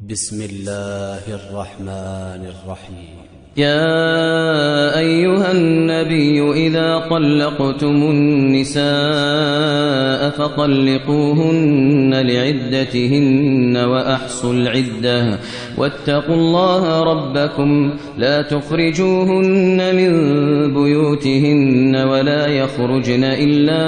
بسم الله الرحمن الرحيم. يا أيها النبي إذا طلقتم النساء فطلقوهن لعدتهن وأحصوا العدة واتقوا الله ربكم لا تخرجوهن من بيوتهن ولا يخرجن إلا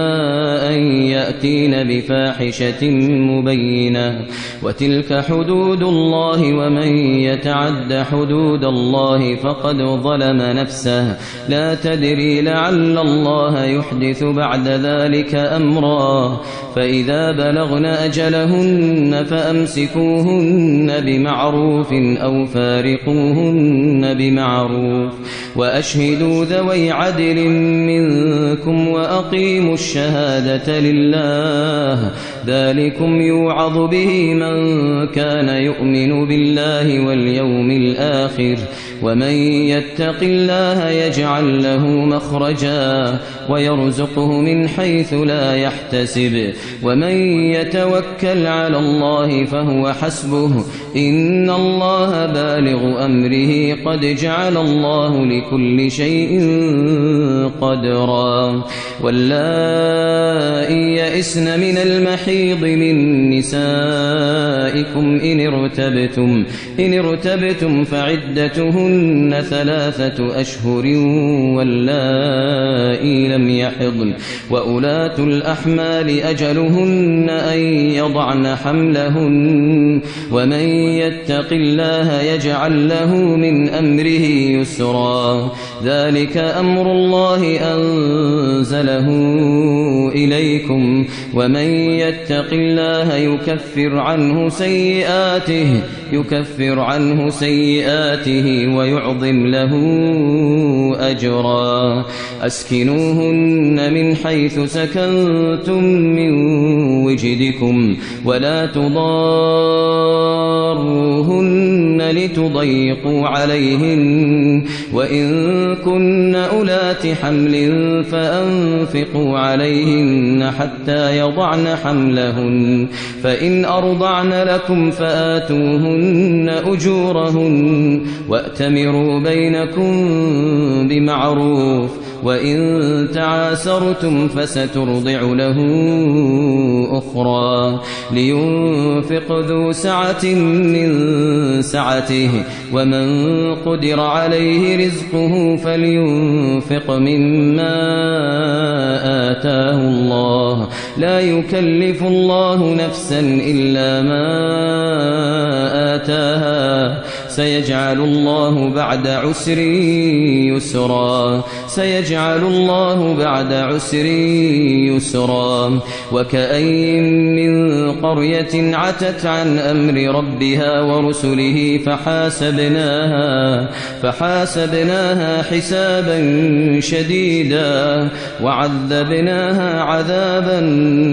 أن يأتين بفاحشة مبينة وتلك حدود الله ومن يتعد حدود الله فقد ظلم نفسه لا تدري لعل الله يحدث بعد ذلك أمرا فإذا بلغن أجلهن فأمسكوهن بمعروف أو فارقوهن بمعروف وأشهدوا ذوي عدل منكم وأقيموا الشهادة لله ذلكم يوعظ به من كان يؤمن بالله واليوم الآخر ومن يتق الله يجعل له مخرجا ويرزقه من حيث لا يحتسب ومن يتوكل على الله فهو حسبه إن الله بالغ أمره قد جعل الله لكل شيء قدرا واللائي يئسن من المحيض من نسائكم إن ارتبتم فعدتهن 3 أشهر واللائي لم يحضن وأولاة الأحمال أجلهن أن يضعن حملهن ومن يتق الله يجعل له من أمره يسرا ذلك أمر الله أنزله إليكم ومن يتق الله يكفر عنه سيئاته ويعظم له أجرا أسكنوهن من حيث سكنتم من وجدكم ولا تضاروهن لتضيقوا عليهن وإن كن أولات حمل فأنفقوا عليهن حتى يضعن حملهن فإن أرضعن لكم فآتوهن أجورهن وأتمروا بينكم بمعروف وإن تعاسرتم فسترضع له أخرى لينفق ذو سعة من سعته ومن قدر عليه رزقه فلينفق مما آتاه الله لا يكلف الله نفسا إلا ما آتاها سيجعل الله بعد عسر يسرا وكأين من قرية عتت عن أمر ربها ورسله فحاسبناها حسابا شديدا وعذبناها عذابا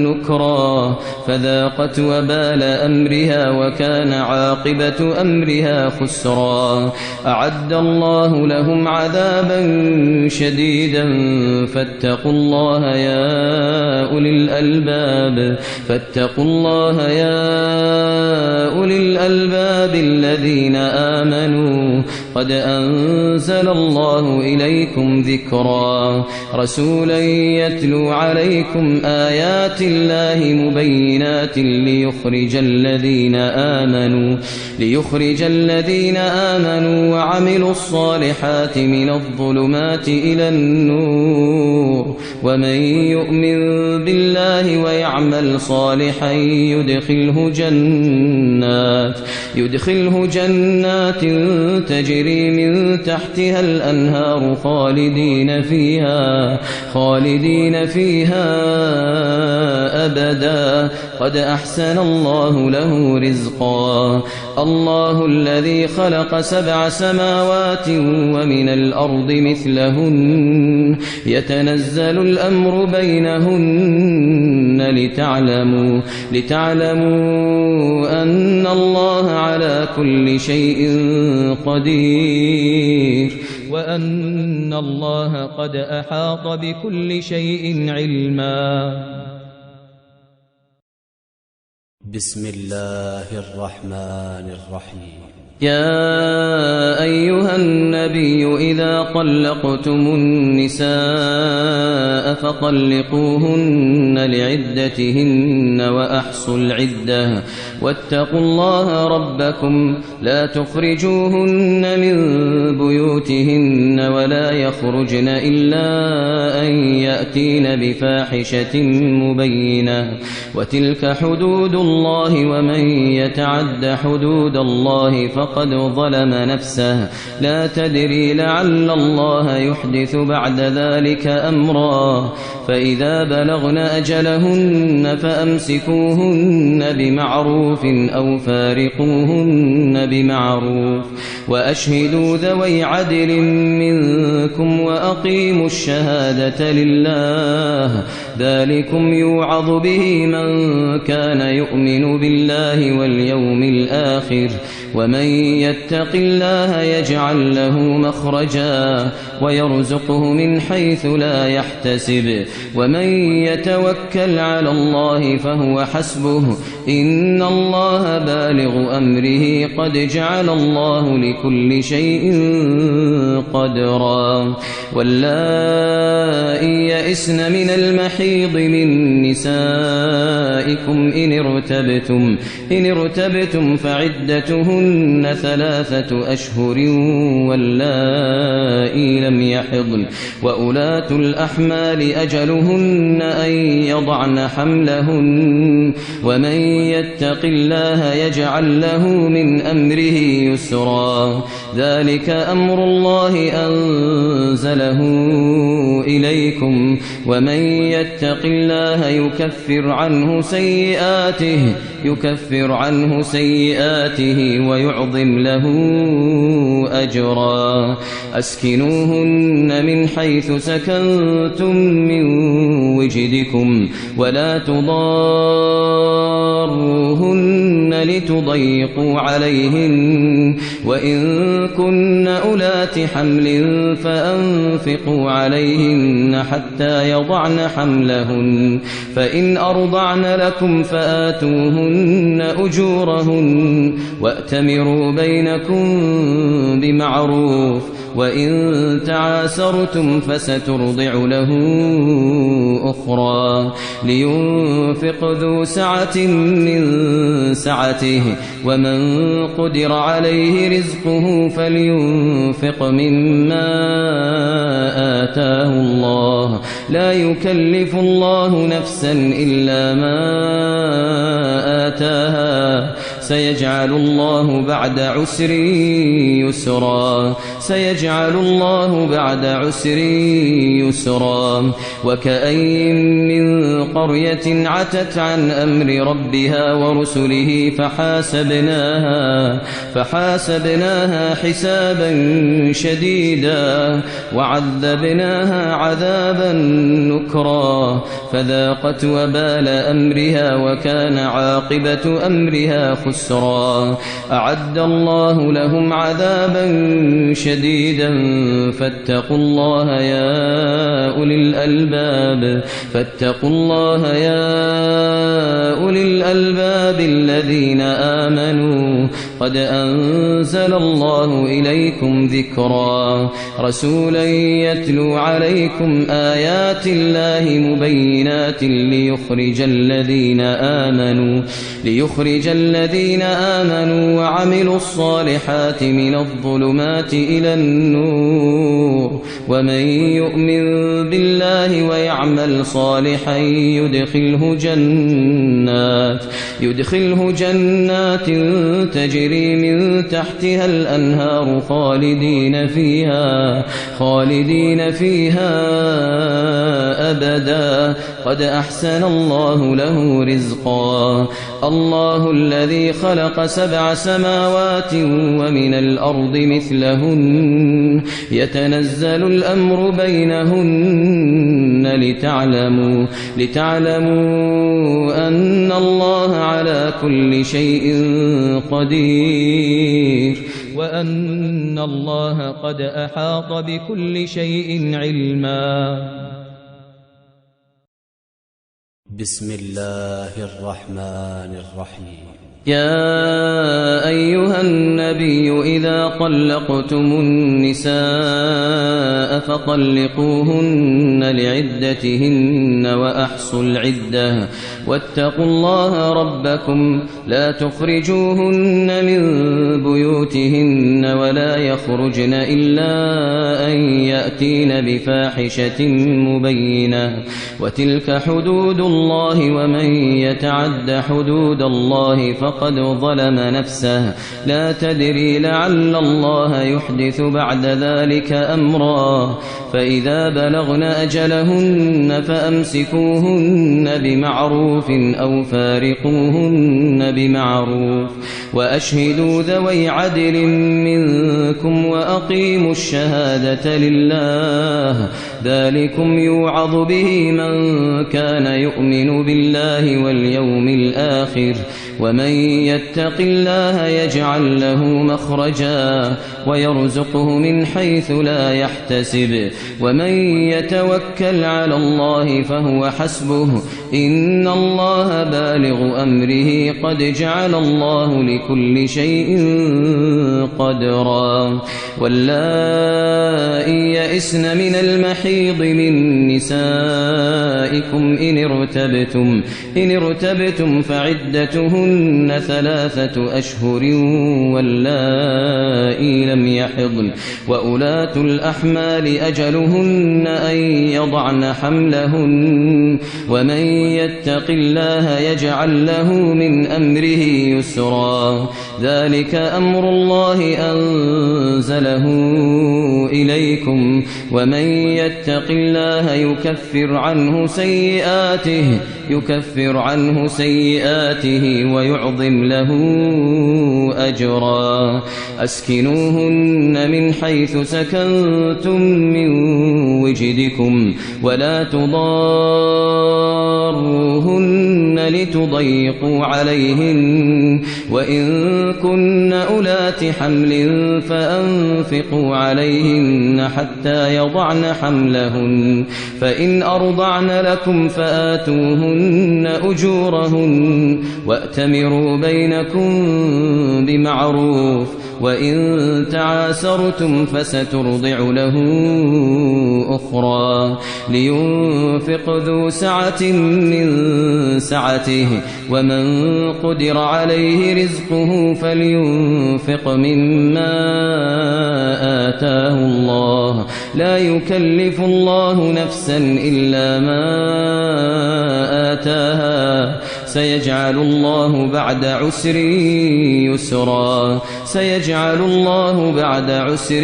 نكرا فذاقت وبال أمرها وكان عاقبة أمرها خسرا أعد الله لهم عذابا شديدا فاتقوا الله يا أولي الألباب الذين آمنوا قد أنزل الله إليكم ذكرا رسولا يتلو عليكم آيات الله مبينات ليخرج الذين آمنوا وعملوا الصالحات من الظلمات إلى النور ومن يؤمن بالله ويعمل صالحا يدخله جنات تجري من تحتها الأنهار خالدين فيها أبدا قد أحسن الله له رزقا الله الذي خلق 7 سماوات ومن الأرض مثلهن يتنزل الأمر بينهن لتعلموا أن الله على كل شيء قدير وأن الله قد أحاط بكل شيء علما. بسم الله الرحمن الرحيم. يا أيها النبي إذا طلقتم النساء فطلقوهن لعدتهن وأحصوا العدة واتقوا الله ربكم لا تخرجوهن من بيوتهن ولا يخرجن إلا أن يأتين بفاحشة مبينة وتلك حدود الله ومن يتعد حدود الله فقد ظلم نفسه لا تدري لعل الله يحدث بعد ذلك أمرا فإذا بلغن أجلهن فأمسكوهن بمعروف أو فارقوهن بمعروف وأشهدوا ذوي عدل منكم وأقيموا الشهادة لله ذلكم يوعظ به من كان يؤمن بالله واليوم الآخر ومن يتق الله يجعل له مخرجا ويرزقه من حيث لا يحتسب ومن يتوكل على الله فهو حسبه إن الله بالغ أمره قد جعل الله لكل شيء قدرا واللائي يئسن من المحيض من نسائكم إن ارتبتم فعدتهن 3 أشهر واللائي لم يحضن وأولاة الأحمال أجلهن أن يضعن حملهن ومن يتق الله يجعل له من أمره يسرا ذلك أمر الله أنزله إليكم ومن يتق الله يكفر عنه سيئاته ويعظم له أجرا أسكنوهن من حيث سكنتم من وجدكم ولا تضاروهن لتضيقوا عليهن وإن كن أولات حمل فأنفقوا عليهن حتى يضعن حملهن فإن أرضعن لكم فآتوهن أجورهن وأتمروا بينكم بمعروف وإن تعاسرتم فسترضع له أخرى لينفق ذو سعة من سعته ومن قدر عليه رزقه فلينفق مما آتاه الله لا يكلف الله نفسا إلا ما آتاها سيجعل الله بعد عسر يسرا وكأين من قرية عتت عن أمر ربها ورسله فحاسبناها حسابا شديدا وعذبناها عذابا نكرا فذاقت وبال أمرها وكان عاقبة أمرها خسرا أعد الله لهم عذابا شديدا فاتقوا الله يا أولي الألباب الذين آمنوا قد أنزل الله إليكم ذكرا رسولا يتلو عليكم آيات الله مبينات ليخرج الذين آمنوا وعملوا الصالحات من الظلمات إلى النور ومن يؤمن بالله ويعمل صالحا يدخله جنات تجري من تحتها الأنهار خالدين فيها أبدا قد أحسن الله له رزقا الله الذي خلق 7 سماوات ومن الأرض مثلهن يتنزل الأمر بينهن لتعلموا أن الله على كل شيء قدير وأن الله قد أحاط بكل شيء علما. بسم الله الرحمن الرحيم. يا أيها النبي إذا طلقتم النساء فطلقوهن لعدتهن وأحصوا العدة واتقوا الله ربكم لا تخرجوهن من بيوتهن ولا يخرجن إلا أن يأتين بفاحشة مبينة وتلك حدود الله ومن يتعد حدود الله فقد ظلم نفسه لا تدري لعل الله يحدث بعد ذلك أمرا فإذا بلغن أجلهن فأمسكوهن بمعروف أو فارقوهن بمعروف وأشهدوا ذوي عدل منكم وأقيموا الشهادة لله ذلكم يوعظ به من كان يؤمن بالله واليوم الآخر ومن يتق الله يجعل له مخرجا ويرزقه من حيث لا يحتسب ومن يتوكل على الله فهو حسبه إن الله بالغ أمره قد جعل الله لكل شيء قدرا واللائي يئسن من المحيض من نسائكم إن ارتبتم فعدتهن 3 أشهر واللائي لم يحضن وأولاة الأحمال أجلهن أن يضعن حملهن ومن يتق الله يجعل له من أمره يسرا ذلك أمر الله أنزله إليكم ومن يتق الله يكفر عنه سيئاته ويعظم له أجرا أسكنوهن من حيث سكنتم من وجدكم ولا تضاروهن لتضيقوا عليهن وإن كن أولات حمل فأنفقوا عليهن حتى يضعن حملهن فإن أرضعن لكم فآتوهن أجورهن وأتمروا بينكم بمعروف وإن تعاسرتم فسترضع له أخرى لينفق ذو سعة من سعته ومن قدر عليه رزقه فلينفق مما آتاه الله لا يكلف الله نفسا إلا ما آتاها سيجعل الله بعد عسر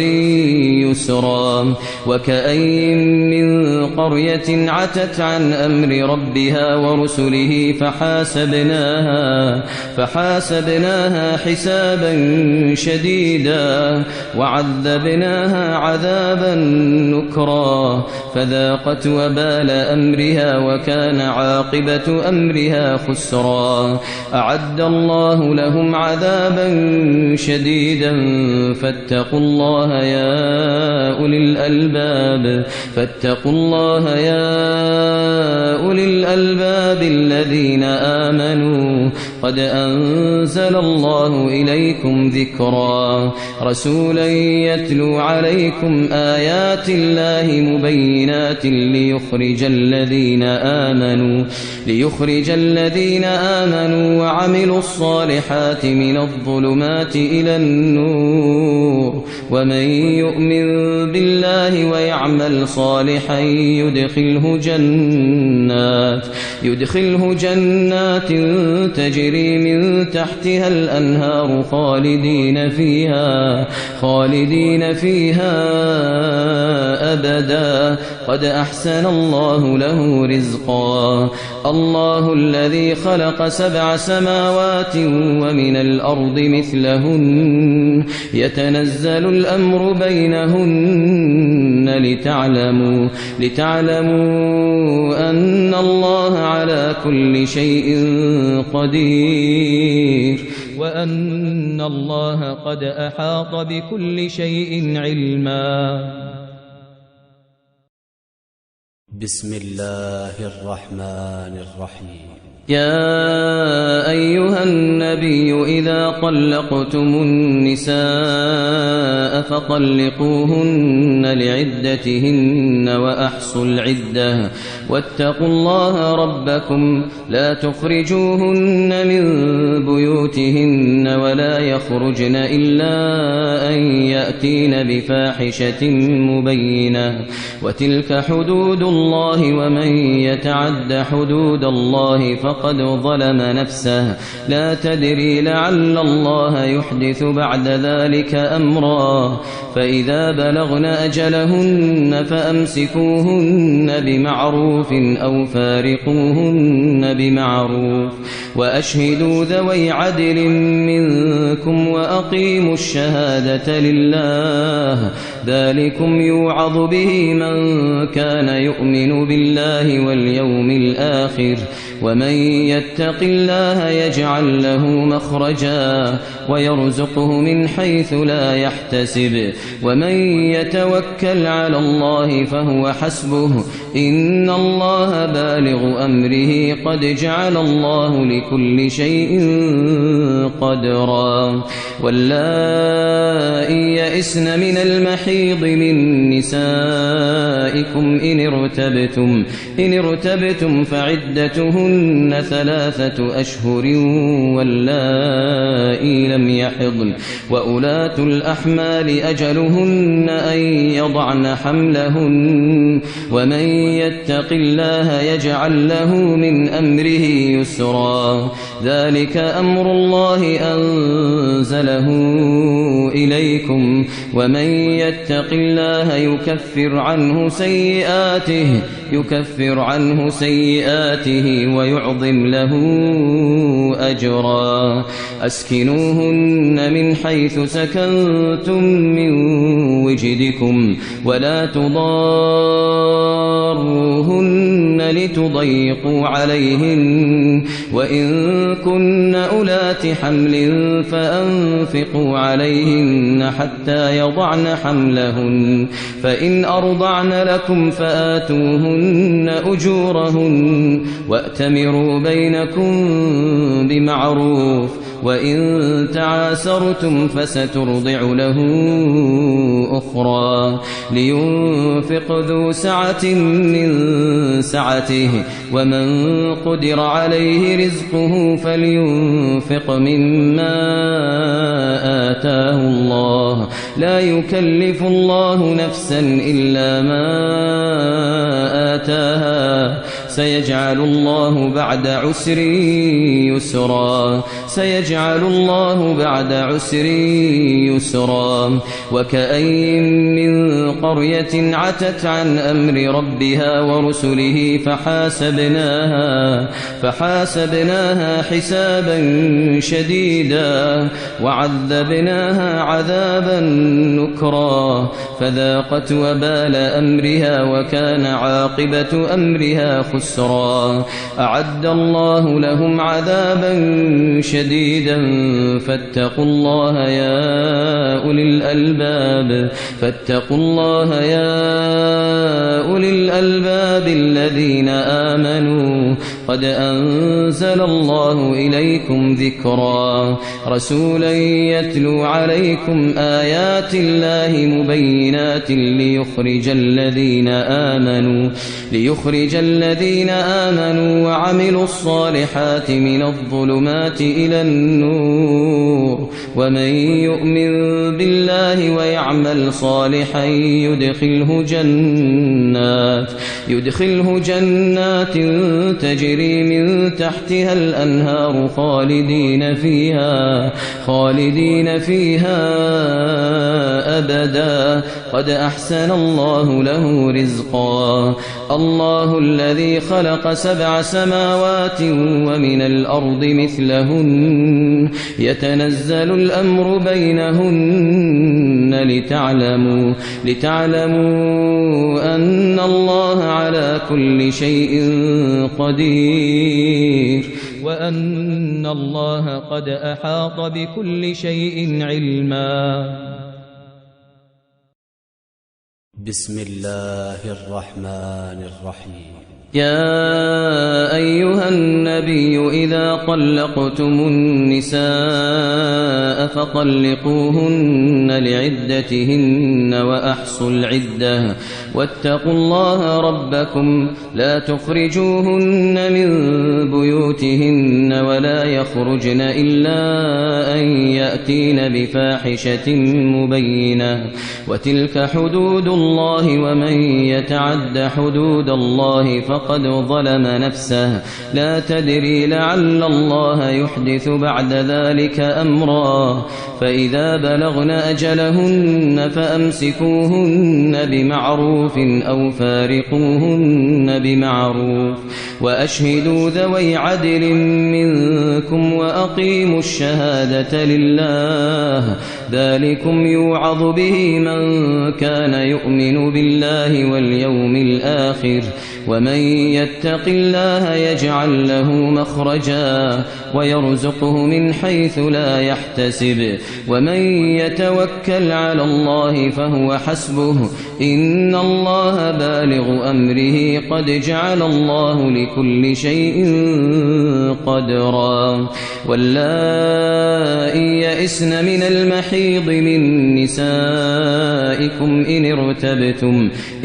يسرا وكأين من قرية عتت عن أمر ربها ورسله فحاسبناها حسابا شديدا وعذبناها عذابا نكرا فذاقت وبال أمرها وكان عاقبة أمرها خسرا أعد الله لهم عذابا شديدا فاتقوا الله يا أولي الألباب الذين آمنوا قد أنزل الله إليكم ذكرا رسولا يتلو عليكم آيات الله مبينات ليخرج الذين آمنوا وعملوا الصالحات من الظلمات إلى النور ومن يؤمن بالله ويعمل صالحا يدخله جنات تجري من تحتها الأنهار خالدين فيها أبدا قد أحسن الله له رزقا الله الذي خلق 7 سماوات ومن الأرض مثلهن يتنزل الأمر بينهن لتعلموا أن الله على كل شيء قدير وأن الله قد أحاط بكل شيء علما. بسم الله الرحمن الرحيم. يا أيها النبي إذا طلقتم النساء فطلقوهن لعدتهن وأحصوا العدة واتقوا الله ربكم لا تخرجوهن من بيوتهن ولا يخرجن إلا أن يأتين بفاحشة مبينة وتلك حدود الله ومن يتعد حدود الله فقد ظلم نفسه لا تدري لعل الله يحدث بعد ذلك أمرا فإذا بلغن أجلهن فأمسكوهن بمعروف أو فارقوهن بمعروف وأشهدوا ذوي عدل منكم وأقيموا الشهادة لله ذلكم يوعظ به من كان يؤمن بالله واليوم الآخر ومن يتق الله يجعل له مخرجا ويرزقه من حيث لا يحتسب ومن يتوكل على الله فهو حسبه إن الله بالغ أمره قد جعل الله لكل شيء قدرا واللائي يئسن من المحيض من نسائكم إن ارتبتم فعدتهن 3 أشهر واللائي لم يحضن وأولاة الأحمال أجلهن أن يضعن حملهن ومن يتق الله يجعل له من أمره يسرا ذلك أمر الله أنزله إليكم ومن يتق الله يكفر عنه سيئاته ويعظم له أجرا أسكنوهن من حيث سكنتم من وجدكم ولا تضاروهن لتضيقوا عليهن وإن كن أولات حمل فأنفقوا عليهن حتى يضعن حملهن فإن أرضعن لكم فآتوهن أجورهن وأتمروا بينكم بمعروف وإن تعاسرتم فسترضع له أخرى لينفق ذو سعة من سعته ومن قدر عليه رزقه فلينفق مما آتاه الله لا يكلف الله نفسا إلا ما آتاها سيجعل الله بعد عسر يسرا وكأين من قرية عتت عن أمر ربها ورسله فحاسبناها حسابا شديدا وعذبناها عذابا نكرا فذاقت وبال أمرها وكان عاقبة أمرها خسرا أعد الله لهم عذابا شديدا فاتقوا الله يا أولي الألباب الذين آمنوا قد أنزل الله إليكم ذكرا رسولا يتلو عليكم آيات الله مبينات ليخرج الذين آمنوا وعملوا الصالحات من الظلمات إلى النور ومن يؤمن بالله ويعمل صالحا يدخله جنات تجري من تحتها الأنهار خالدين فيها أبدا قد أحسن الله له رزقا الله الذي خلق 7 سماوات ومن الأرض مثلهن يتنزل الأمر بينهن لتعلموا أن الله على كل شيء قدير وأن الله قد أحاط بكل شيء علما. بسم الله الرحمن الرحيم. يا أيها النبي إذا طلقتم النساء فطلقوهن لعدتهن وأحصوا العدة واتقوا الله ربكم لا تخرجوهن من بيوتهن ولا يخرجن إلا أن يأتين بفاحشة مبينة وتلك حدود الله ومن يتعد حدود الله فقد ظلم نفسه لا تدري لعل الله يحدث بعد ذلك أمرا فإذا بلغن أجلهن فأمسكوهن بمعروف أو فارقوهن بمعروف وأشهدوا ذوي عدل منكم وأقيموا الشهادة لله ذلكم يوعظ به من كان يؤمن بالله واليوم الآخر ومن يتق الله يجعل له مخرجا ويرزقه من حيث لا يحتسب ومن يتوكل على الله فهو حسبه إن الله بالغ أمره قد جعل الله لكل شيء قدرا واللائي يئسن من المحيض من نسائكم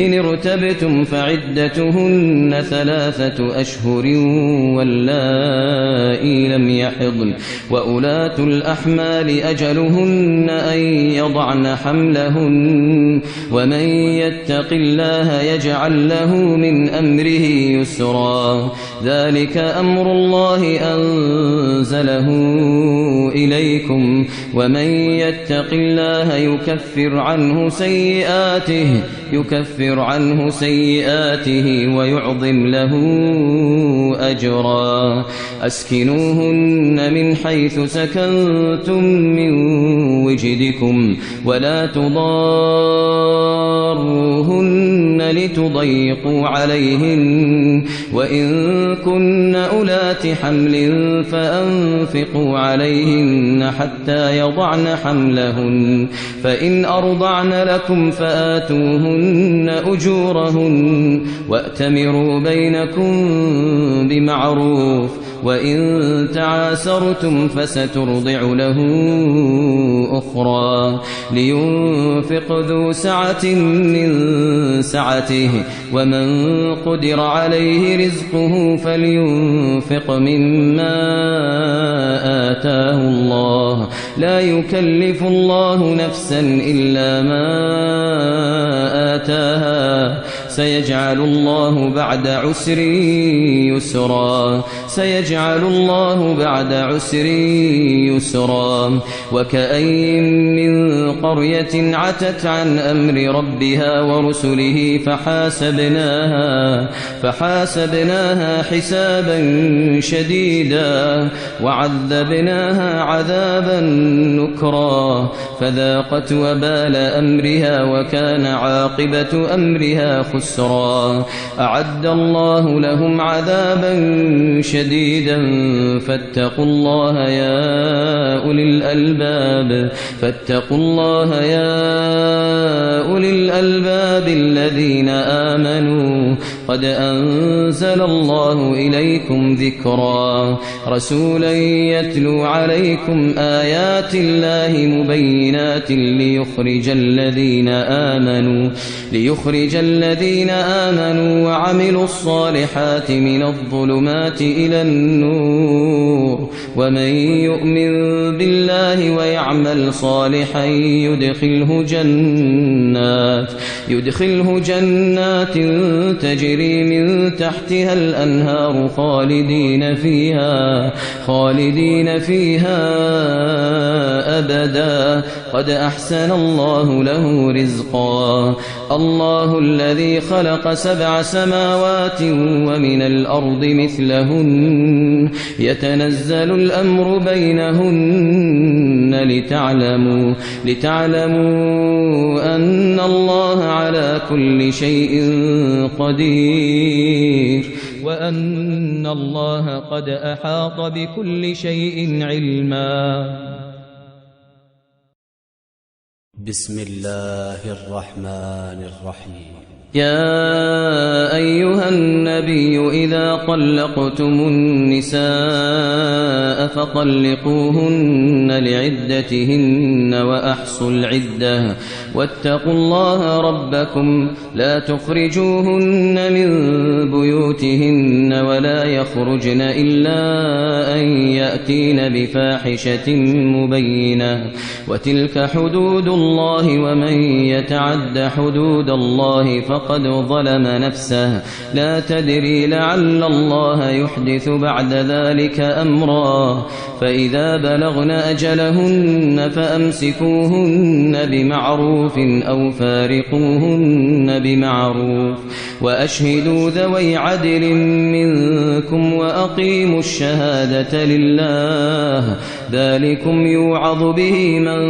إن ارتبتم فعدتهن 3 أشهر واللائي لم يحضن وأولاة الأحمال أجلهن أن يضعن حملهن ومن يتق الله يجعل له من أمره يسرا ذلك أمر الله أنزله إليكم ومن يتق الله يكفر عنه سيئاته ويعظم له أجرا أسكنوهن من حيث سكنتم من وجدكم ولا تضاروهن لتضيقوا عليهن وإن كن أولات حمل فأنفقوا عليهن حتى يضعن حملهن فإن أرضعن لكم فآتوهن أجورهن وأتمروا بينكم بمعروف وإن تعاسرتم فسترضع له أخرى لينفق ذو سعة من سعته ومن قدر عليه رزقه فلينفق مما آتاه الله لا يكلف الله نفسا إلا ما آتاها سيجعل الله بعد عسر يسرا وكأين من قرية عتت عن أمر ربها ورسله فحاسبناها حسابا شديدا وعذبناها عذابا نكرا فذاقت وبال أمرها وكان عاقبة أمرها خسرا أعد الله لهم عذابا شديدا فاتقوا الله يا أولي الألباب الذين آمنوا قد أنزل الله إليكم ذكرا رسولا يتلو عليكم آيات الله مبينات ليخرج الذين آمنوا وعملوا الصالحات من الظلمات إلى النور ومن يؤمن بالله ويعمل صالحا يدخله جنات تجري من تحتها الأنهار خالدين فيها أبدا قد أحسن الله له رزقا الله الذي خلق 7 سماوات ومن الأرض مثلهن يتنزل الأمر بينهن لتعلموا أن الله على كل شيء قدير وأن الله قد أحاط بكل شيء علما. بسم الله الرحمن الرحيم. يا أيها النبي إذا طلقتم النساء فطلقوهن لعدتهن وأحصوا العدة واتقوا الله ربكم لا تخرجوهن من بيوتهن ولا يخرجن إلا أن يأتين بفاحشة مبينة وتلك حدود الله ومن يتعد حدود الله فقد ظلم نفسه لا تدري لعل الله يحدث بعد ذلك أمرا فإذا بلغن أجلهن فأمسكوهن بمعروف أو فارقوهن بمعروف وأشهدوا ذوي عدل منكم وأقيموا الشهادة لله ذلكم يوعظ به من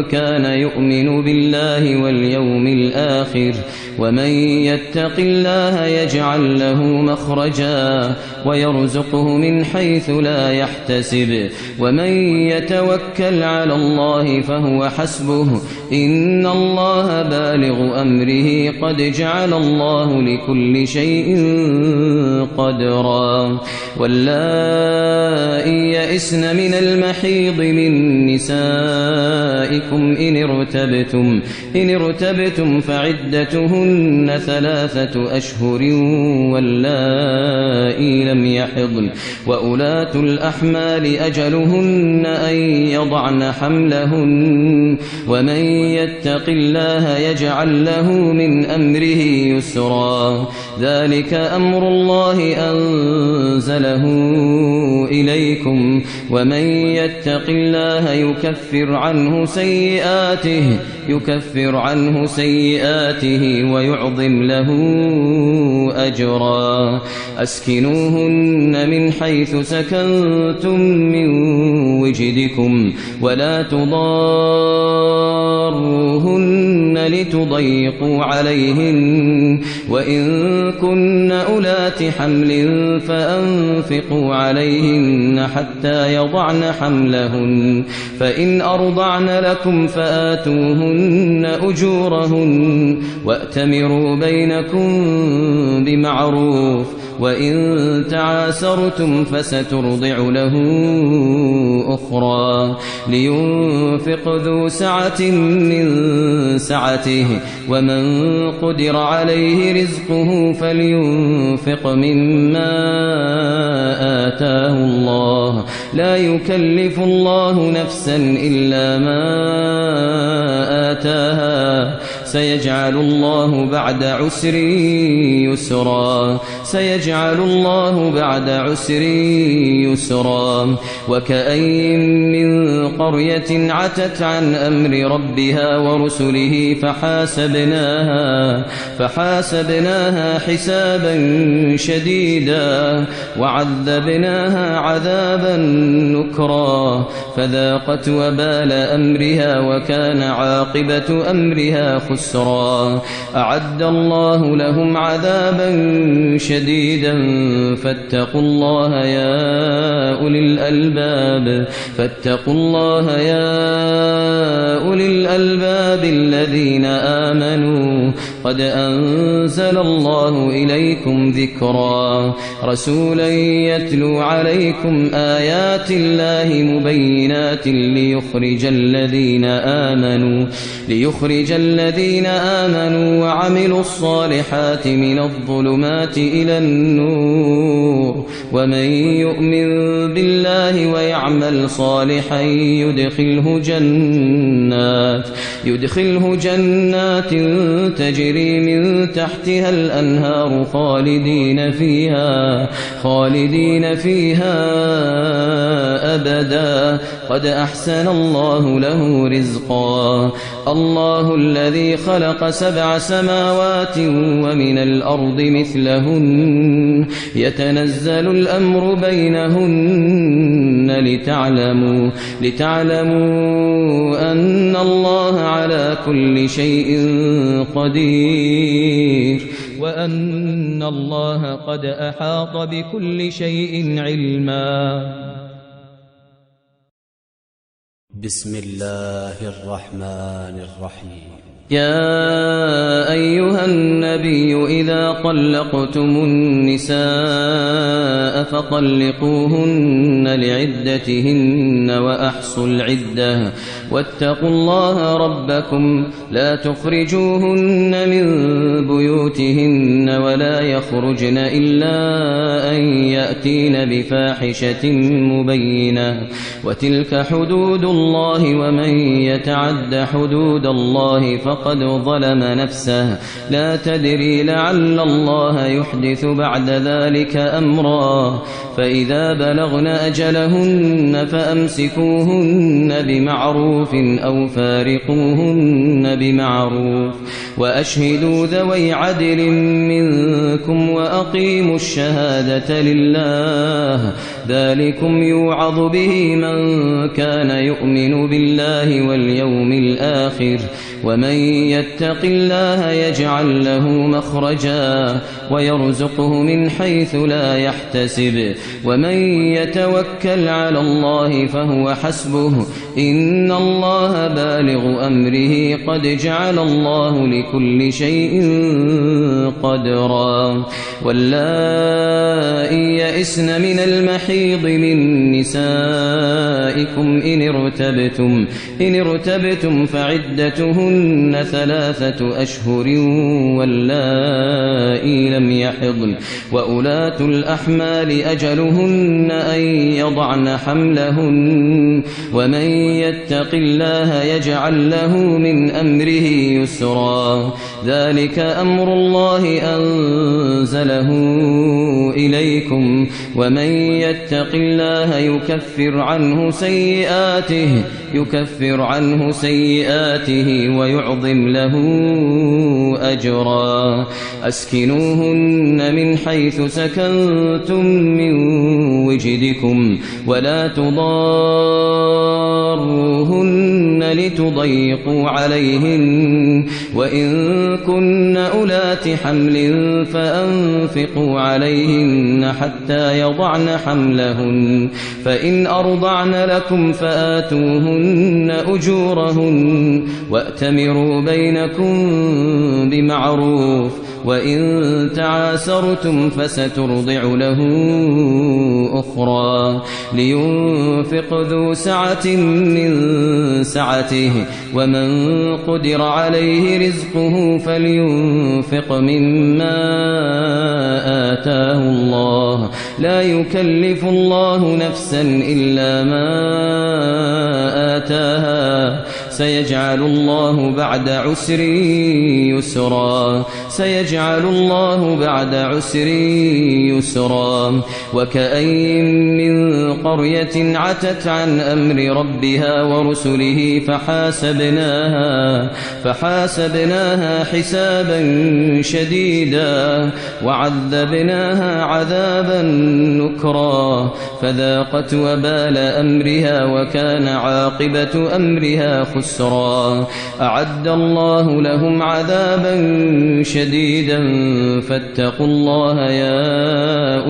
كان يؤمن بالله واليوم الآخر ومن يتق الله يجعل له مخرجا ويرزقه من حيث لا يحتسب ومن يتوكل على الله فهو حسبه إن الله بالغ أمره قد جعل الله لكل شيء قدرا واللائي يئسن من المحيض من نسائكم إن ارتبتم فعدتهن 3 أشهر واللائي لم يحضن وأولاة الأحمال أجلهن أن يضعن حملهن ومن يتق الله يجعل له من أمره يسرا ذلك أمر الله أنزله إليكم ومن يتق الله يكفر عنه سيئاته ويعظم له أجرا أسكنوهن من حيث سكنتم من وجدكم ولا تضاروهن لتضيقوا عليهن وإن كن أولات حمل فأنفقوا عليهن حتى يضعن حملهن فإن أرضعن لكم فآتوهن أجورهن وأتمروا بينكم بمعروف وإن تعاسرتم فسترضع له أخرى لينفق ذو سعة من سعته ومن قدر عليه رزقه فلينفق مما آتاه الله لا يكلف الله نفسا إلا ما آتاها سيجعل الله بعد عسر يسرا وكأين من قرية عتت عن أمر ربها ورسله فحاسبناها حسابا شديدا وعذبناها عذابا نكرا فذاقت وبال أمرها وكان عاقبة أمرها خسرا أعد الله لهم عذابا شديدا فاتقوا الله يا أولي الألباب الذين آمنوا قد أنزل الله إليكم ذكرا رسولا يتلو عليكم آيات الله مبينات ليخرج الذين آمنوا وعملوا الصالحات من الظلمات إلى النور ومن يؤمن بالله ويعمل صالحا يدخله جنات تجري من تحتها الأنهار خالدين فيها أبدا قد أحسن الله له رزقا الله الذي خلق 7 سماوات ومن الأرض مثلهن يتنزل الأمر بينهن لتعلموا أن الله على كل شيء قدير وأن الله قد أحاط بكل شيء علما. بسم الله الرحمن الرحيم. يا أيها النبي إذا طلقتم النساء فطلقوهن لعدتهن وأحصوا العدة واتقوا الله ربكم لا تخرجوهن من بيوتهن ولا يخرجن إلا أن يأتين بفاحشة مبينة وتلك حدود الله ومن يتعد حدود الله فقد ظلم نفسه لا تدري لعل الله يحدث بعد ذلك أمرا فإذا بلغن أجلهن فأمسكوهن بمعروف أو فارقوهن بمعروف وأشهدوا ذوي عدل منكم وأقيموا الشهادة لله ذلكم يوعظ به من كان يؤمن بالله واليوم الآخر ومن يتق الله يجعل له مخرجا ويرزقه من حيث لا يحتسب ومن يتوكل على الله فهو حسبه إن الله بالغ أمره قد جعل الله لكل شيء قدرا واللائي يئسن من المحيض من نسائكم إن ارتبتم فعدتهن 3 أشهر واللائي لم يحضن وأولاة الأحمال أجلهن أن يضعن حملهن ومن يتق الله يجعل له من أمره يسرا ذلك أمر الله أنزله إليكم ومن يتق الله يكفر عنه سيئاته ويعظم له أجرا أسكنوهن من حيث سكنتم من وجدكم ولا تضاروهن لتضيقوا عليهن وإن كن أولات حمل فأنفقوا عليهن حتى يضعن حملهن فإن أرضعن لكم فآتوهن أجورهن وأتمروا بينكم بمعروف وإن تعاسرتم فسترضع له أخرى لينفق ذو سعة من سعته ومن قدر عليه رزقه فلينفق مما آتاه الله لا يكلف الله نفسا إلا ما آتاها سيجعل الله بعد عسر يسرا وكأين من قرية عتت عن أمر ربها ورسله فحاسبناها حسابا شديدا وعذبناها عذابا نكرا فذاقت وبال أمرها وكان عاقبة أمرها خسرا أعد الله لهم عذابا شديدا فاتقوا الله يا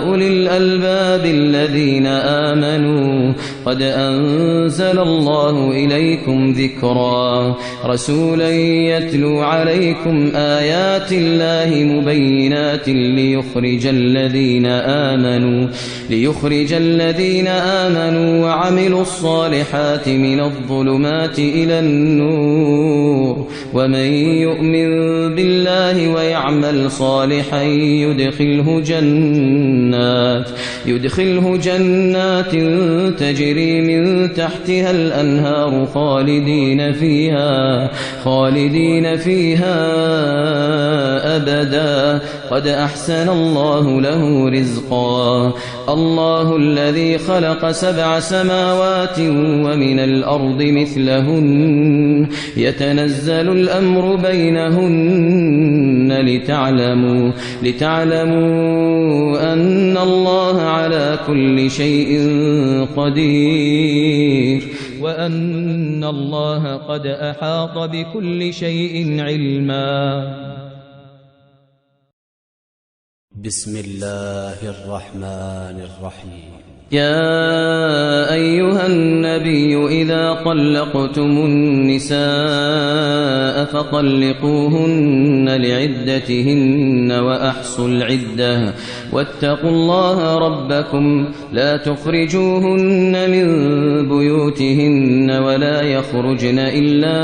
أولي الألباب الذين آمنوا قد أنزل الله إليكم ذكرا رسولا يتلو عليكم آيات الله مبينات ليخرج الذين آمنوا وعملوا الصالحات من الظلمات إلى النور ومن يؤمن بالله ويعمل صالحا يدخله جنات تجري من تحتها الأنهار خالدين فيها أبدا قد أحسن الله له رزقا الله الذي خلق 7 سماوات ومن الأرض مثلهن يتنزل الأمر بينهن لتعلموا أن الله على كل شيء قدير وأن الله قد أحاط بكل شيء علما. بسم الله الرحمن الرحيم. يا أيها النبي إذا طلقتم النساء فطلقوهن لعدتهن وأحصوا العدة واتقوا الله ربكم لا تخرجوهن من بيوتهن ولا يخرجن إلا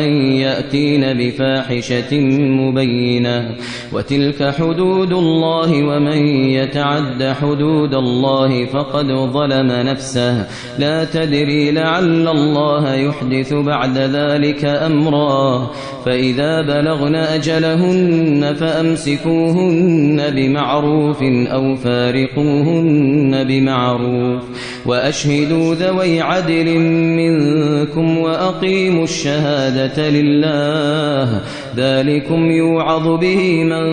أن يأتين بفاحشة مبينة وتلك حدود الله ومن يتعد حدود الله فقد ظلم نفسه لا تدري لعل الله يحدث بعد ذلك أمرا فإذا بلغن أجلهن فأمسكوهن بمعروف أو فارقوهن بمعروف وأشهدوا ذوي عدل منكم وأقيموا الشهادة لله ذلكم يوعظ به من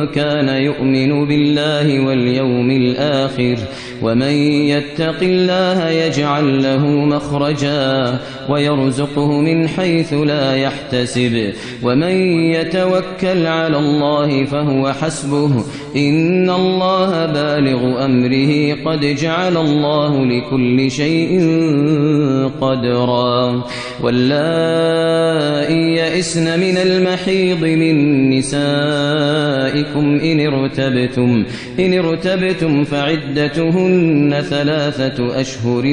كان يؤمن بالله واليوم الآخر ومن يتق الله يجعل له مخرجا ويرزقه من حيث لا يحتسب ومن يتوكل على الله فهو حسبه إن الله بالغ أمره قد جعل الله لكل شيء قدرا واللائي يئسن من المحيض من نسائكم إن ارتبتم فعدتهن 3 أشهر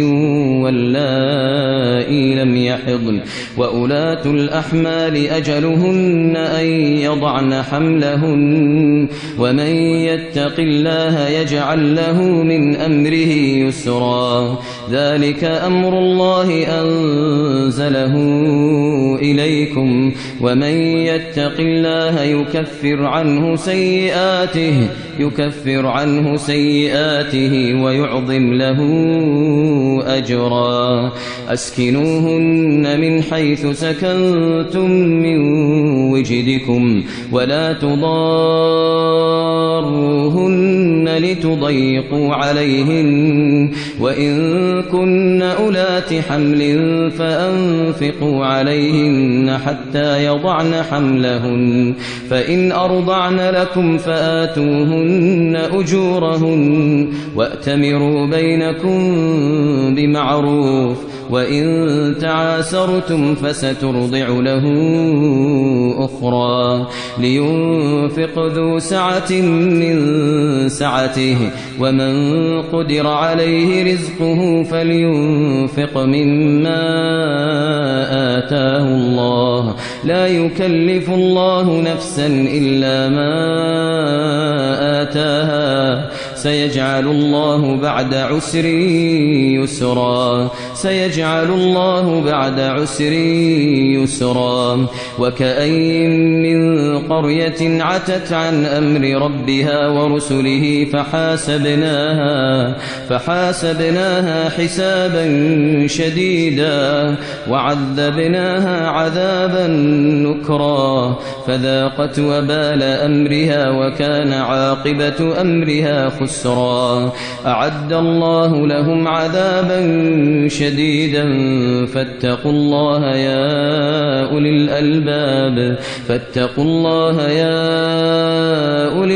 واللائي لم يحضن وأولاة الأحمال أجلهن أن يضعن حملهن ومن يتق الله يجعل له من أمره يسرا ذلك أمر الله أنزله إليكم ومن يتق الله يكفر عنه سيئاته ويعظم له أجرا أسكنوهن من حيث سكنتم من وجدكم ولا تضاروهن لتضيقوا عليهن وإن كن أولات حمل فأنفقوا عليهن حتى يضعن حملهن فإن أرضعن لكم فآتوهن أجورهن وأتمروا بينكم بمعروف وإن تعاسرتم فسترضع له أخرى لينفق ذو سعة من سعته ومن قدر عليه رزقه فلينفق مما آتاه الله لا يكلف الله نفسا إلا ما آتاها سيجعل الله بعد عسر يسرا وكأين من قرية عتت عن أمر ربها ورسله فحاسبناها حسابا شديدا وعذبناها عذابا نكرا فذاقت وبال أمرها وكان عاقبة أمرها خسرا أعد الله لهم عذابا شديدا فاتقوا الله يا أولي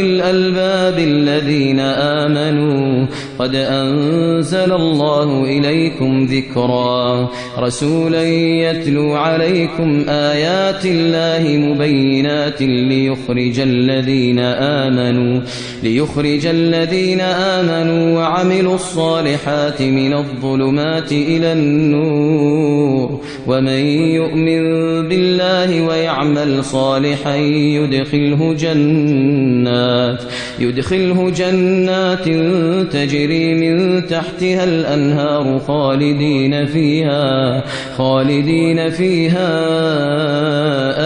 الألباب الذين آمنوا قد أنزل الله إليكم ذكرا رسولا يتلو عليكم آيات الله مبينات ليخرج الذين آمنوا وعملوا الصالحات من الظلمات إلى النور ومن يؤمن بالله ويعمل صالحا يدخله جنات تجري من تحتها الأنهار خالدين فيها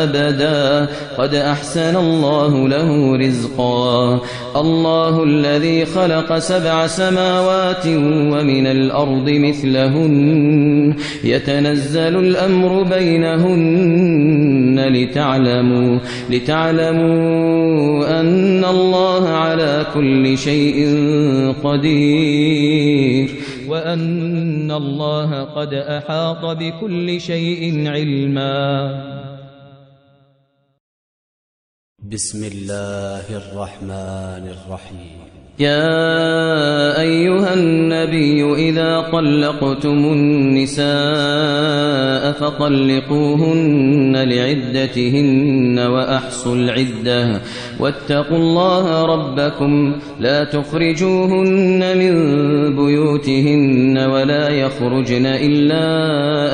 أبدا قد أحسن الله له رزقا الله الذي خلق 7 سماوات ومن الأرض مثلهن يتنزل الأمر بينهن لتعلموا أن الله على كل شيء قدير وأن الله قد أحاط بكل شيء علما. بسم الله الرحمن الرحيم. يا أيها النبي إذا طلقتم النساء فطلقوهن لعدتهن وأحصوا العدة واتقوا الله ربكم لا تخرجوهن من بيوتهن ولا يخرجن إلا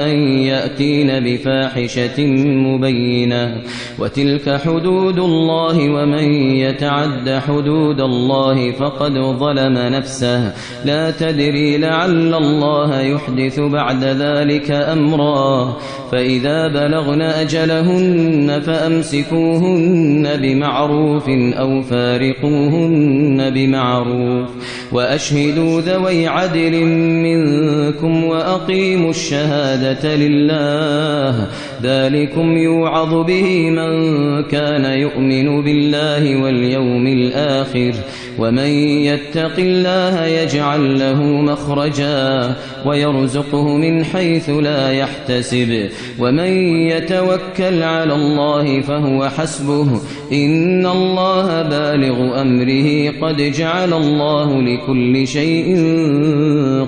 أن يأتين بفاحشة مبينة وتلك حدود الله ومن يتعد حدود الله فقد ظلم نفسه لا تدري لعل الله يحدث بعد ذلك أمرا فإذا بلغن أجلهن فأمسكوهن بمعروف أو فارقوهن بمعروف وأشهدوا ذوي عدل منكم وأقيموا الشهادة لله ذلكم يوعظ به من كان يؤمن بالله واليوم الآخر ومن يتق الله يجعل له مخرجا ويرزقه من حيث لا يحتسب ومن يتوكل على الله فهو حسبه إن الله بالغ أمره قد جعل الله لكل شيء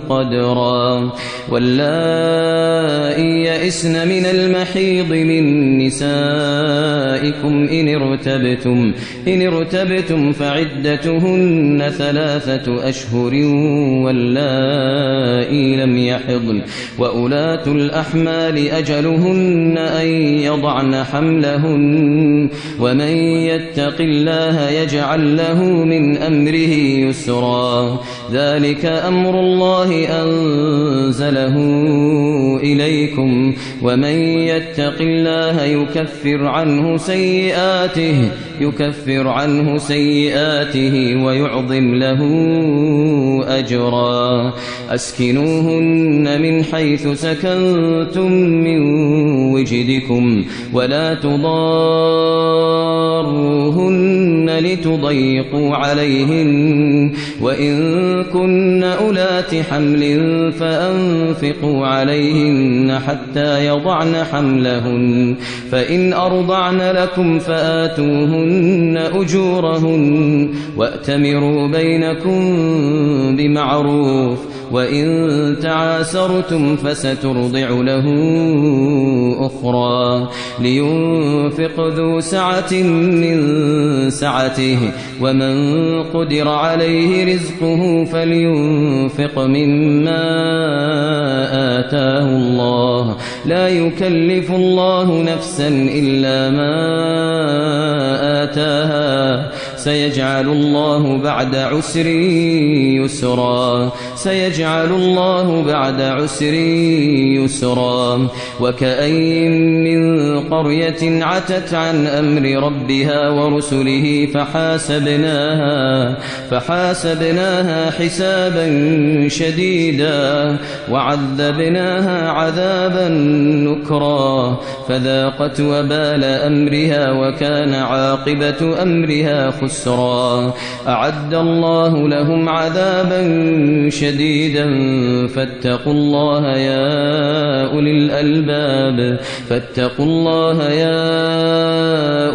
قدرا واللائي يئسن من المحيض من نسائكم إن ارتبتم فعدتهن 3 أشهر واللائي لم يحضن وأولاة الأحمال أجلهن أن يضعن حملهن ومن يتق الله يجعل له من أمره يسرا ذلك أمر الله أنزله إليكم ومن يتق الله يكفر عنه سيئاته ويعظم له أجرا أسكنوهن من حيث سكنتم من وجدكم ولا تضاروهن لتضيقوا عليهن وإن كن أولات حمل فأنفقوا عليهن حتى يضعن حملهن فإن أرضعن لكم فآتوهن أجورهن وأتمروا بينكم بمعروف وإن تعاسرتم فسترضع له أخرى لينفق ذو سعة من سعته ومن قدر عليه رزقه فلينفق مما آتاه الله لا يكلف الله نفسا إلا ما آتاها سيجعل الله بعد عسر يسرا وكأين من قرية عتت عن أمر ربها ورسله فحاسبناها حسابا شديدا وعذبناها عذابا نكرا فذاقت وبال أمرها وكان عاقبة أمرها خسرا أعد الله لهم عذابا شديدا فاتقوا الله يا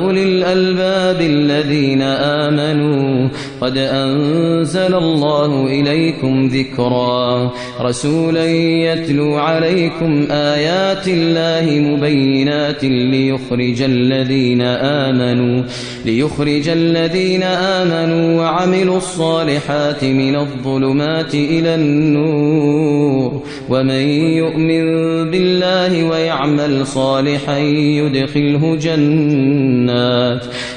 أولي الألباب الذين آمنوا قد أنزل الله إليكم ذكرا رسولا يتلو عليكم آيات الله مبينات ليخرج الذين آمنوا وعملوا الصالحات من الظلمات إلى النور ومن يؤمن بالله ويعمل صالحا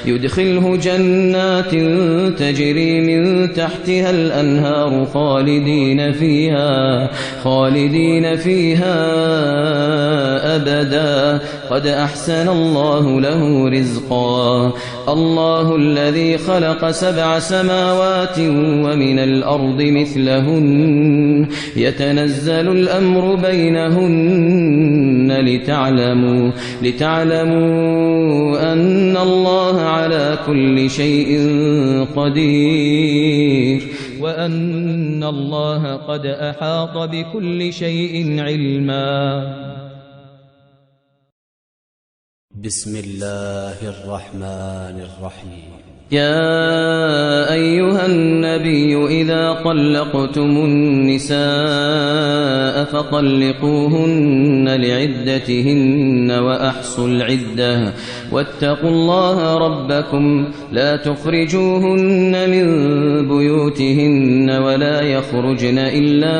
يدخله جنات تجري من تحتها الأنهار خالدين فيها أبدا قد أحسن الله له رزقا الله الذي خلق 7 سماوات ومن الأرض مثلهن يتنزل الأمر بينهن لتعلموا أن الله على كل شيء قدير وأن الله قد أحاط بكل شيء علما. بسم الله الرحمن الرحيم. يا أيها النبي إذا طلقتم النساء فطلقوهن لعدتهن وأحصوا العدة واتقوا الله ربكم لا تخرجوهن من بيوتهن ولا يخرجن إلا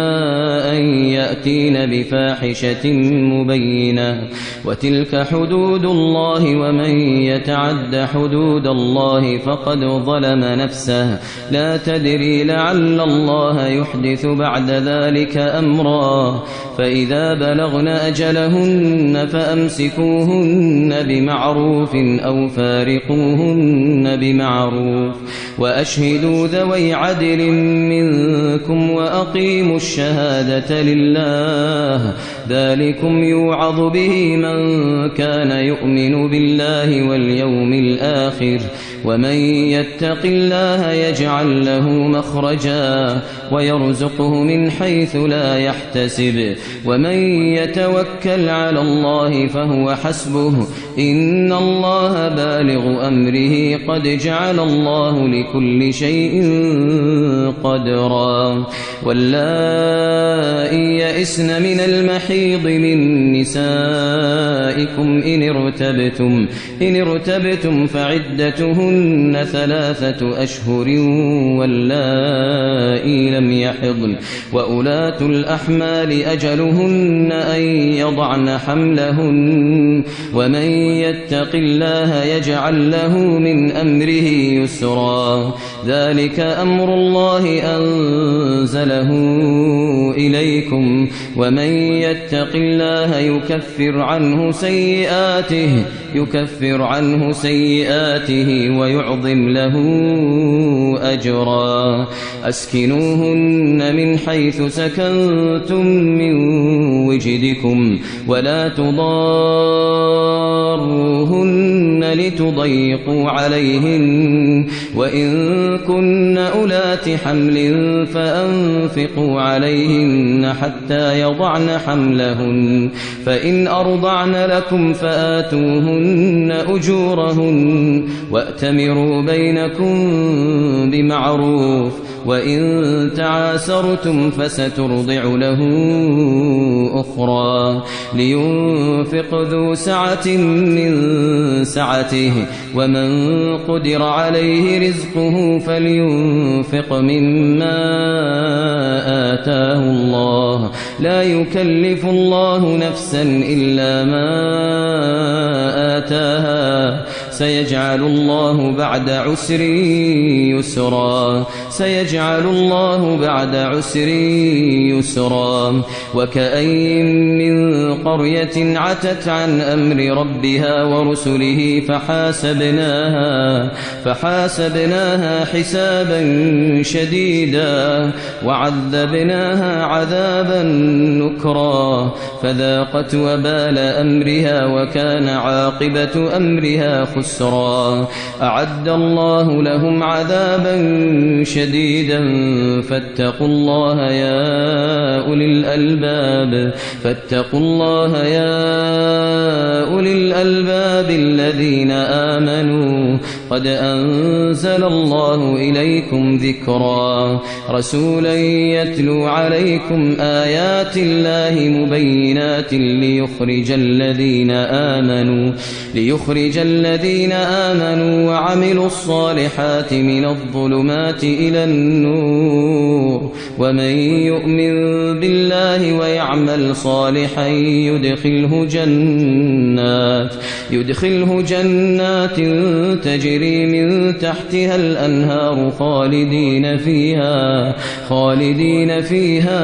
أن يأتين بفاحشة مبينة وتلك حدود الله ومن يتعد حدود الله فقد ظلم نفسه لا تدري لعل الله يحدث بعد ذلك أمرا فإذا بلغن أجلهن فأمسكوهن بمعروف أو فارقوهن بمعروف وأشهدوا ذوي عدل منكم وأقيموا الشهادة لله ذلكم يوعظ به من كان يؤمن بالله واليوم الآخر ومن يتق الله يجعل له مخرجا ويرزقه من حيث لا يحتسب ومن يتوكل على الله فهو حسبه إن الله بالغ أمره قد جعل الله لكل شيء قدرا واللائي يئسن من المحيض من نسائكم إن ارتبتم فعدتهن 3 أشهر واللائي لم يحضن وأولاة الأحمال أجلهن أن يضعن حملهن ومن يتق الله يجعل له من أمره يسرا ذلك أمر الله أنزله إليكم ومن يتق الله يكفر عنه سيئاته ويعظم له أجرا أسكنوهن من حيث سكنتم من وجدكم ولا تضاروهن لتضيقوا عليهن وإن كن أولات حمل فأنفقوا عليهن حتى يضعن حملهن فإن أرضعن لكم فآتوهن أجورهن وأتمروا بينكم بمعروف وإن تعاسرتم فسترضع له أخرى لينفق ذو سعة من سعته ومن قدر عليه رزقه فلينفق مما آتاه الله لا يكلف الله نفسا إلا ما آتاها سيجعل الله بعد عسر يسرا وكأين من قرية عتت عن أمر ربها ورسله فحاسبناها حسابا شديدا وعذبناها عذابا نكرا فذاقت وبال أمرها وكان عاقبة أمرها خسرا أعد الله لهم عذابا شديدا فاتقوا الله يا أولي الألباب الذين آمنوا قد أنزل الله إليكم ذكرا رسولا يتلو عليكم آيات الله مبينات ليخرج الذين آمنوا وعملوا الصالحات من الظلمات إلى النور ومن يؤمن بالله ويعمل صالحا يدخله جنات تجري من تحتها الأنهار خالدين فيها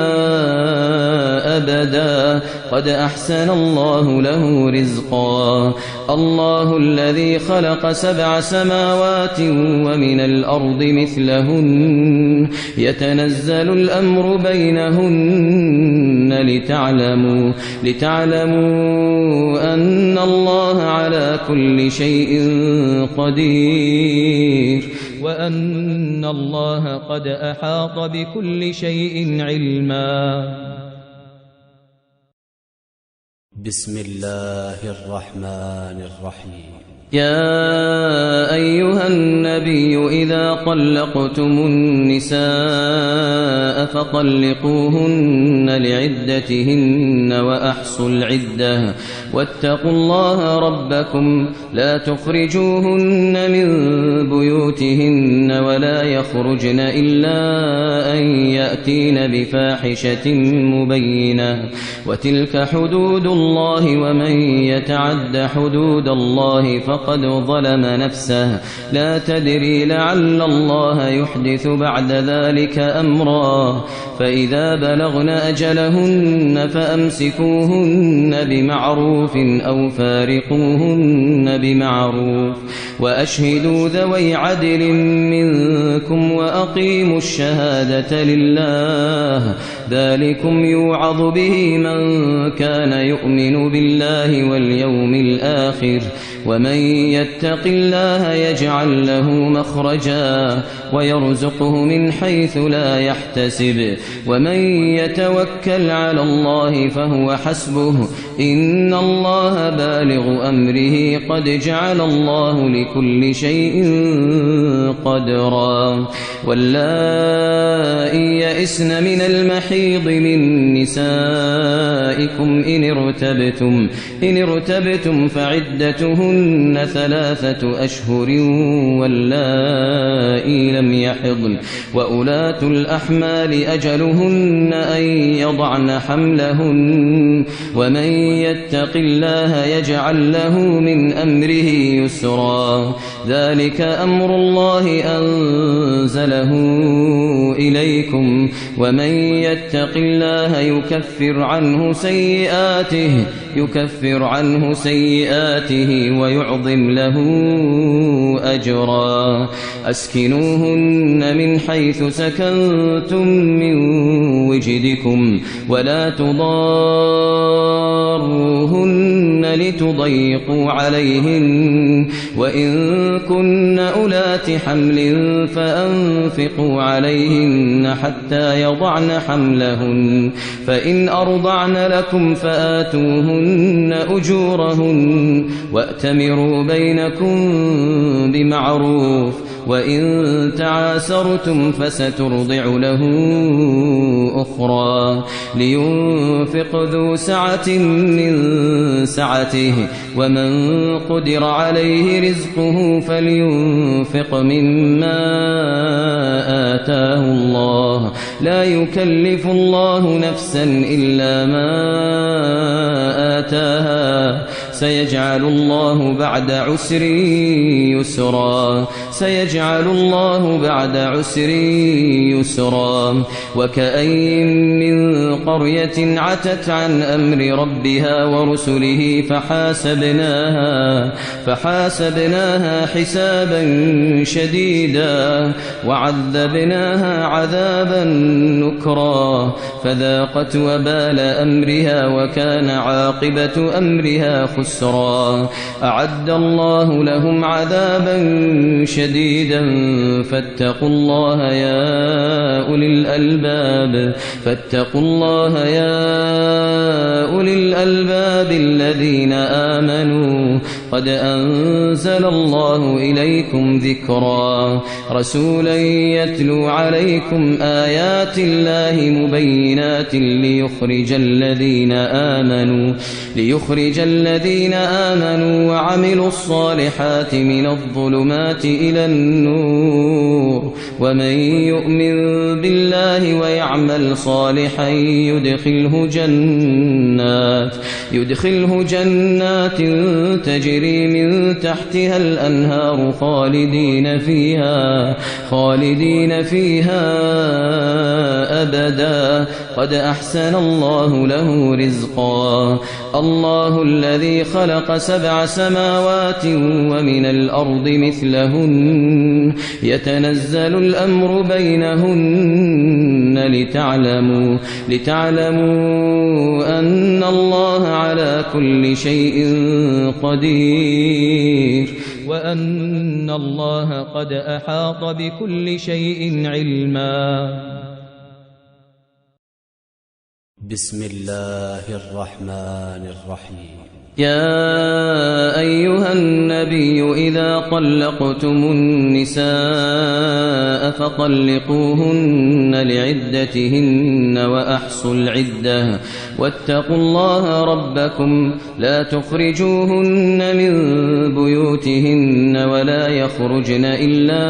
أبدا قد أحسن الله له رزقا الله الذي خلق 7 سماوات ومن الأرض مثلهن يتنزل الأمر بينهن لتعلموا أن الله على كل شيء قدير وأن الله قد أحاط بكل شيء علما. بسم الله الرحمن الرحيم. يا أيها النبي إذا طلقتم النساء فطلقوهن لعدتهن وأحصوا العدة واتقوا الله ربكم لا تخرجوهن من بيوتهن ولا يخرجن إلا أن يأتين بفاحشة مبينة وتلك حدود الله ومن يتعد حدود الله فقد ظلم نفسه لا تدري لعل الله يحدث بعد ذلك أمرا فإذا بلغن أجلهن فأمسكوهن بمعروف أو فارقوهن بمعروف وأشهدوا ذوي عدل منكم وأقيموا الشهادة لله ذلكم يوعظ به من كان يؤمن بالله واليوم الآخر ومن يتق الله يجعل له مخرجا ويرزقه من حيث لا يحتسب ومن يتوكل على الله فهو حسبه إن الله بالغ أمره قد جعل الله لكل شيء قدرا واللائي يئسن من المحيض من نسائكم إن ارتبتم فعدتهن 3 أشهر واللائي لم يحضن وأولاة الأحمال أجلهن أن يضعن حملهن ومن يتق الله يجعل له من أمره يسرا ذلك أمر الله أنزله إليكم ومن يتق الله يكفر عنه سيئاته ويعظم له أجرا أسكنوهن من حيث سكنتم من وجدكم ولا تضاروهن لتضيقوا عليهن وإن كن أولات حمل فأنفقوا عليهن حتى يضعن حملهن فإن أرضعن لكم فآتوهن أجورهن وأتمروا بينكم بمعروف وإن تعاسرتم فسترضع له أخرى لينفق ذو سعة من سعته ومن قدر عليه رزقه فلينفق مما آتاه الله لا يكلف الله نفسا إلا ما آتاها سيجعل الله بعد عسر يسرا وكأين من قرية عتت عن أمر ربها ورسله فحاسبناها حسابا شديدا وعذبناها عذابا نكرا فذاقت وبال أمرها وكان عاقبة أمرها خسرا أعد الله لهم عذابا شديدا فاتقوا الله يا أولي الألباب الذين آمنوا قد أنزل الله إليكم ذكرا رسولا يتلو عليكم آيات الله مبينات ليخرج الذين آمنوا وعملوا الصالحات من الظلمات إلى النور ومن يؤمن بالله ويعمل صالحا يدخله جنات تجري من تحتها الأنهار خالدين فيها أبدا قد أحسن الله له رزقا الله الذي خلق 7 سماوات ومن الأرض مثلهن يتنزل الأمر بينهن لتعلموا أن الله على كل شيء قدير وأن الله قد أحاط بكل شيء علما بسم الله الرحمن الرحيم. يا أيها النبي إذا طلقتم النساء فطلقوهن لعدتهن وأحصوا العدة واتقوا الله ربكم لا تخرجوهن من بيوتهن ولا يخرجن إلا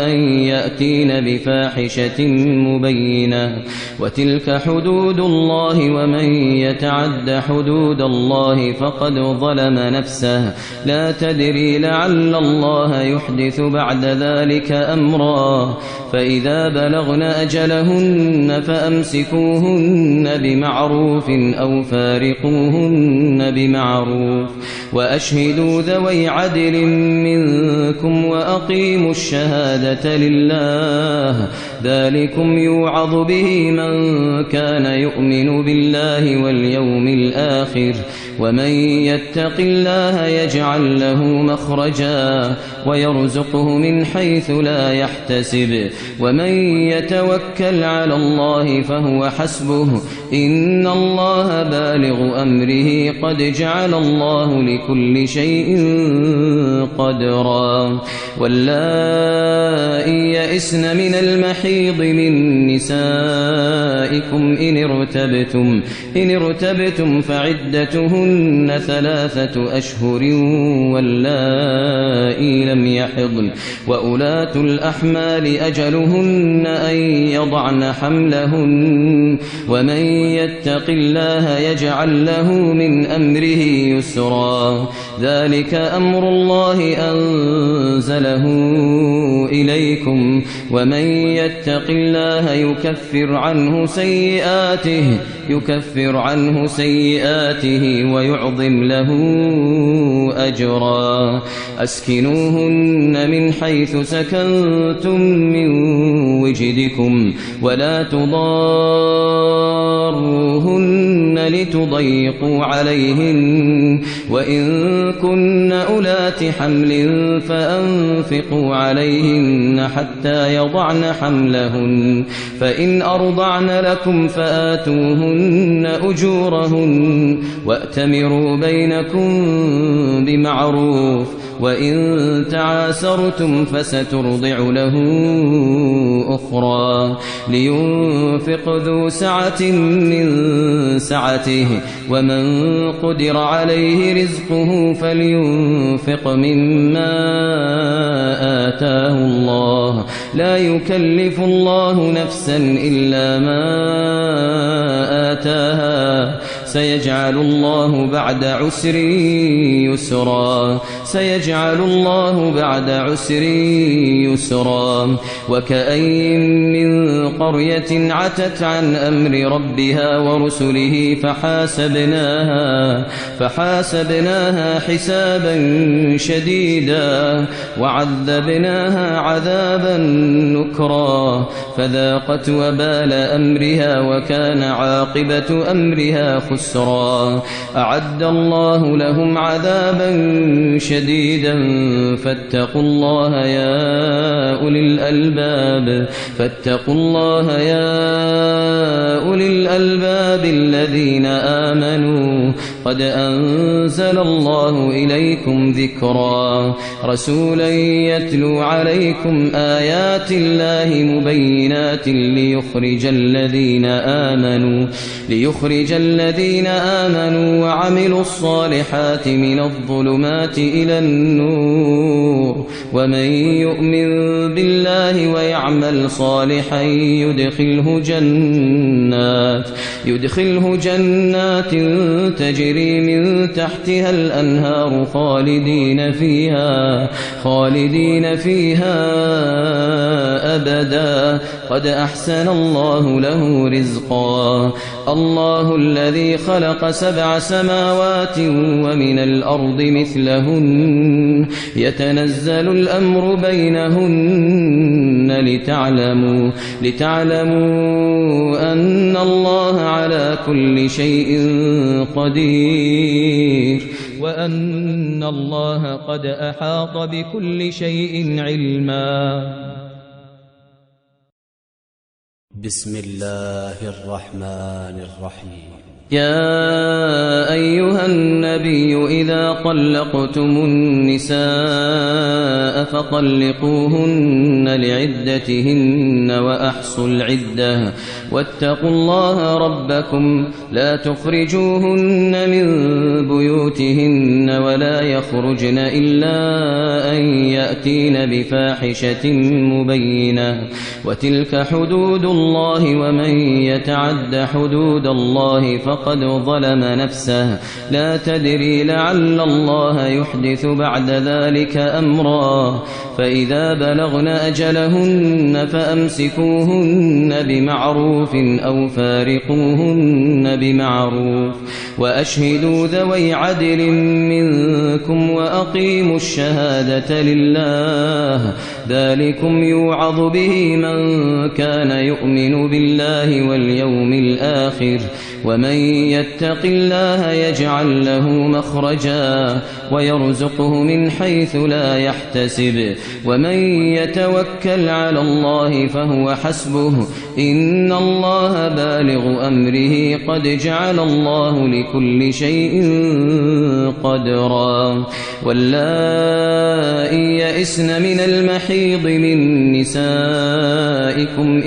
أن يأتين بفاحشة مبينة وتلك حدود الله ومن يتعد حدود الله فقد ظلم نفسه لا تدري لعل الله يحدث بعد ذلك أمرا فإذا بلغن أجلهن فأمسكوهن بمعروف أو فارقوهن بمعروف وأشهدوا ذوي عدل منكم وأقيموا الشهادة لله ذلكم يوعظ به من كان يؤمن بالله واليوم الآخر ومن يتق الله يجعل له مخرجا ويرزقه من حيث لا يحتسب ومن يتوكل على الله فهو حسبه إن الله بالغ أمره قد جعل الله لكل شيء قدرا واللائي يئسن من المحيض من نسائكم إن ارتبتم فعدتهن 3 أشهر واللائي لم يحضن وأولاة الأحمال أجلهن أن يضعن حملهن ومن يتق الله يجعل له من أمره يسرا ذلك أمر الله أنزله إليكم ومن يتق الله يكفر عنه سيئاته ويعظم له أجرا أسكنوهن من حيث سكنتم من وجدكم ولا تضاروهن لتضيقوا عليهن وإن كن أولات حمل فأنفقوا عليهن حتى يضعن حملهن فإن أرضعن لكم فآتوهن أجورهن وأتمروا بينكم بمعروف وإن تعاسرتم فسترضع له أخرى لينفق ذو سعة من سعته ومن قدر عليه رزقه فلينفق مما آتاه الله لا يكلف الله نفسا إلا ما آتاها سيجعل الله بعد عسر يسرا وكأين من قرية عتت عن أمر ربها ورسله فحاسبناها حسابا شديدا وعذبناها عذابا نكرا فذاقت وبال أمرها وكان عاقبة أمرها خسرا أعد الله لهم عذابا شديدا فاتقوا الله يا أولي الألباب الذين آمنوا قد أنزل الله إليكم ذكرا رسولا يتلو عليكم آيات الله مبينات ليخرج الذين آمنوا وعملوا الصالحات من الظلمات إلى النور ومن يؤمن بالله ويعمل صالحا يدخله جنات تجري من تحتها الأنهار خالدين فيها أبدا قد أحسن الله له رزقا الله الذي خلق 7 سماوات ومن الأرض مثلهن يتنزل الأمر بينهن لتعلموا أن الله على كل شيء قدير وأن الله قد أحاط بكل شيء علما. بسم الله الرحمن الرحيم. يا أيها النبي إذا طلقتم النساء فطلقوهن لعدتهن وأحصوا العدة واتقوا الله ربكم لا تخرجوهن من بيوتهن ولا يخرجن إلا أن يأتين بفاحشة مبينة وتلك حدود الله ومن يتعد حدود الله فقد ظلم نفسه لا تدري لعل الله يحدث بعد ذلك أمرا فإذا بلغن أجلهن فأمسكوهن بمعروف أو فارقوهن بمعروف وأشهدوا ذوي عدل منكم وأقيموا الشهادة لله ذلكم يوعظ به من كان يؤمن بالله واليوم الآخر ومن يتق الله يجعل له مخرجا ويرزقه من حيث لا يحتسب ومن يتوكل على الله فهو حسبه إن الله بالغ أمره قد جعل الله لكل شيء قدرا واللائي يئسن من المحيض من نسائكم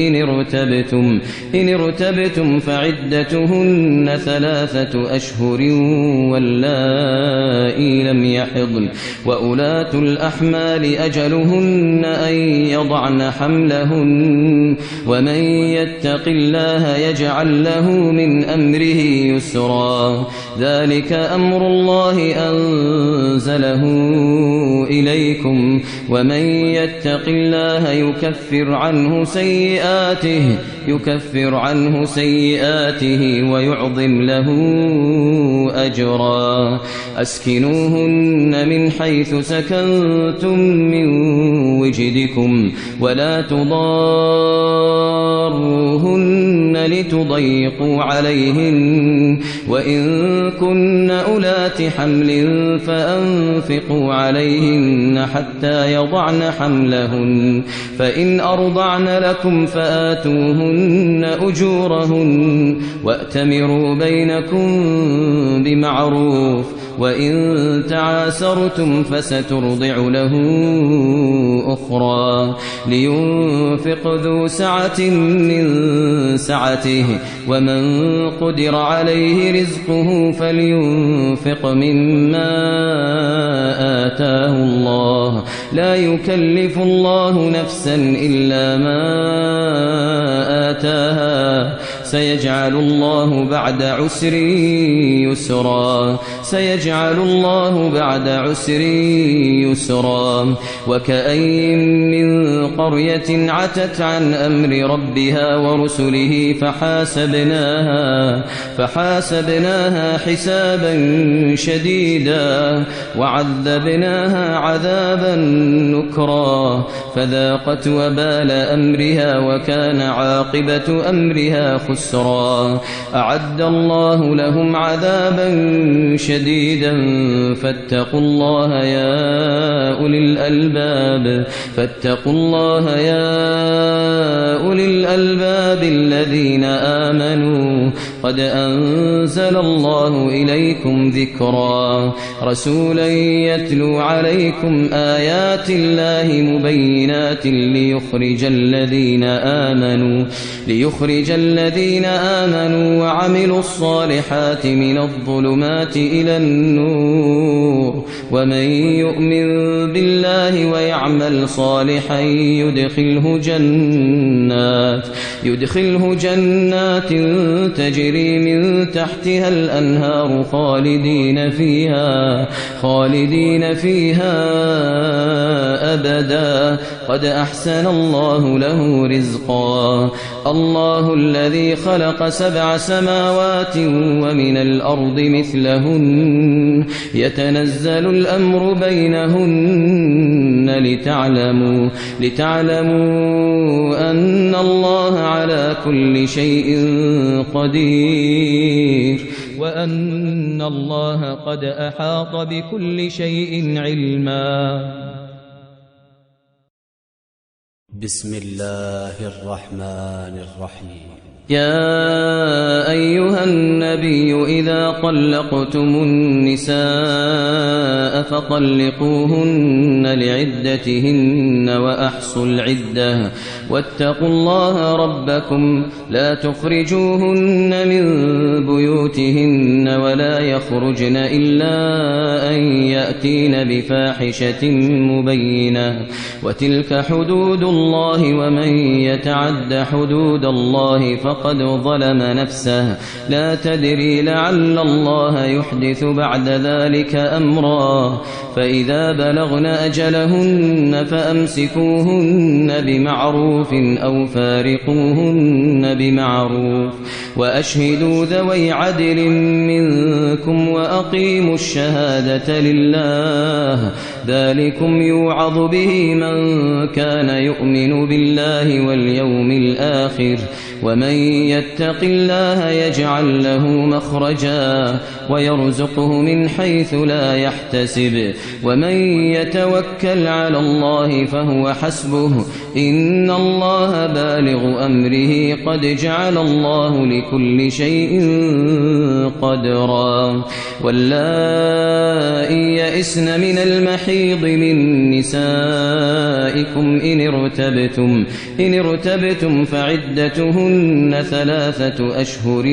إن ارتبتم فعدتهن 3 أشهر واللائي لم يحضن وأولاة الأحمال أجلهن أن يضعن حملهن ومن يتق الله يجعل له من أمره يسرا ذلك أمر الله أنزله إليكم ومن يتق الله يكفر عنه سيئاته ويعظم له أجرا أسكنوهن من حيث سكنتم من وجدكم ولا تضاروهن لتضيقوا عليهن وإن كن أولات حمل فأنفقوا عليهن حتى يضعن حملهن فإن أرضعن لكم فآتوهن أجورهن وأتمروا بينكم بمعروف وإن تعاسرتم فسترضع له أخرى لينفق ذو سعة من سعته ومن قدر عليه رزقه فلينفق مما آتاه الله لا يكلف الله نفسا إلا ما آتاها سيجعل الله بعد عسر يسرا وكأين من قرية عتت عن أمر ربها ورسله فحاسبناها حسابا شديدا وعذبناها عذابا نكرا فذاقت وبال أمرها وكان عاقبة أمرها خسرا أعد الله لهم عذابا شديدا فاتقوا الله يا أولي الألباب الذين آمنوا قد أنزل الله إليكم ذكرا رسولا يتلو عليكم آيات الله مبينات ليخرج الذين آمنوا وعملوا الصالحات من الظلمات إلى النور ومن يؤمن بالله ويعمل صالحا يدخله جنات تجري من تحتها الأنهار خالدين فيها أبدا قد أحسن الله له رزقا الله الذي خلق 7 سماوات ومن الأرض مثلهن يتنزل الأمر بينهن لتعلموا أن الله على كل شيء قدير وأن الله قد أحاط بكل شيء علما. بسم الله الرحمن الرحيم. يا أيها النبي إذا طلقتم النساء فطلقوهن لعدتهن وأحصوا العدة واتقوا الله ربكم لا تخرجوهن من بيوتهن ولا يخرجن إلا أن يأتين بفاحشة مبينة وتلك حدود الله ومن يتعد حدود الله فقد ظلم نفسه لا تدري لعل الله يحدث بعد ذلك أمرا فإذا بلغن أجلهن فأمسكوهن بمعروف أو فارقوهن بمعروف وأشهدوا ذوي عدل منكم وأقيموا الشهادة لله ذلكم يوعظ به من كان يؤمن بالله واليوم الآخر ومن يتق الله يجعل له مخرجا ويرزقه من حيث لا يحتسب ومن يتوكل على الله فهو حسبه إن الله بالغ أمره قد جعل الله لكل شيء قدرا واللائي يئسن من المحيض من نسائكم إن ارتبتم فعدتهن 3 أشهر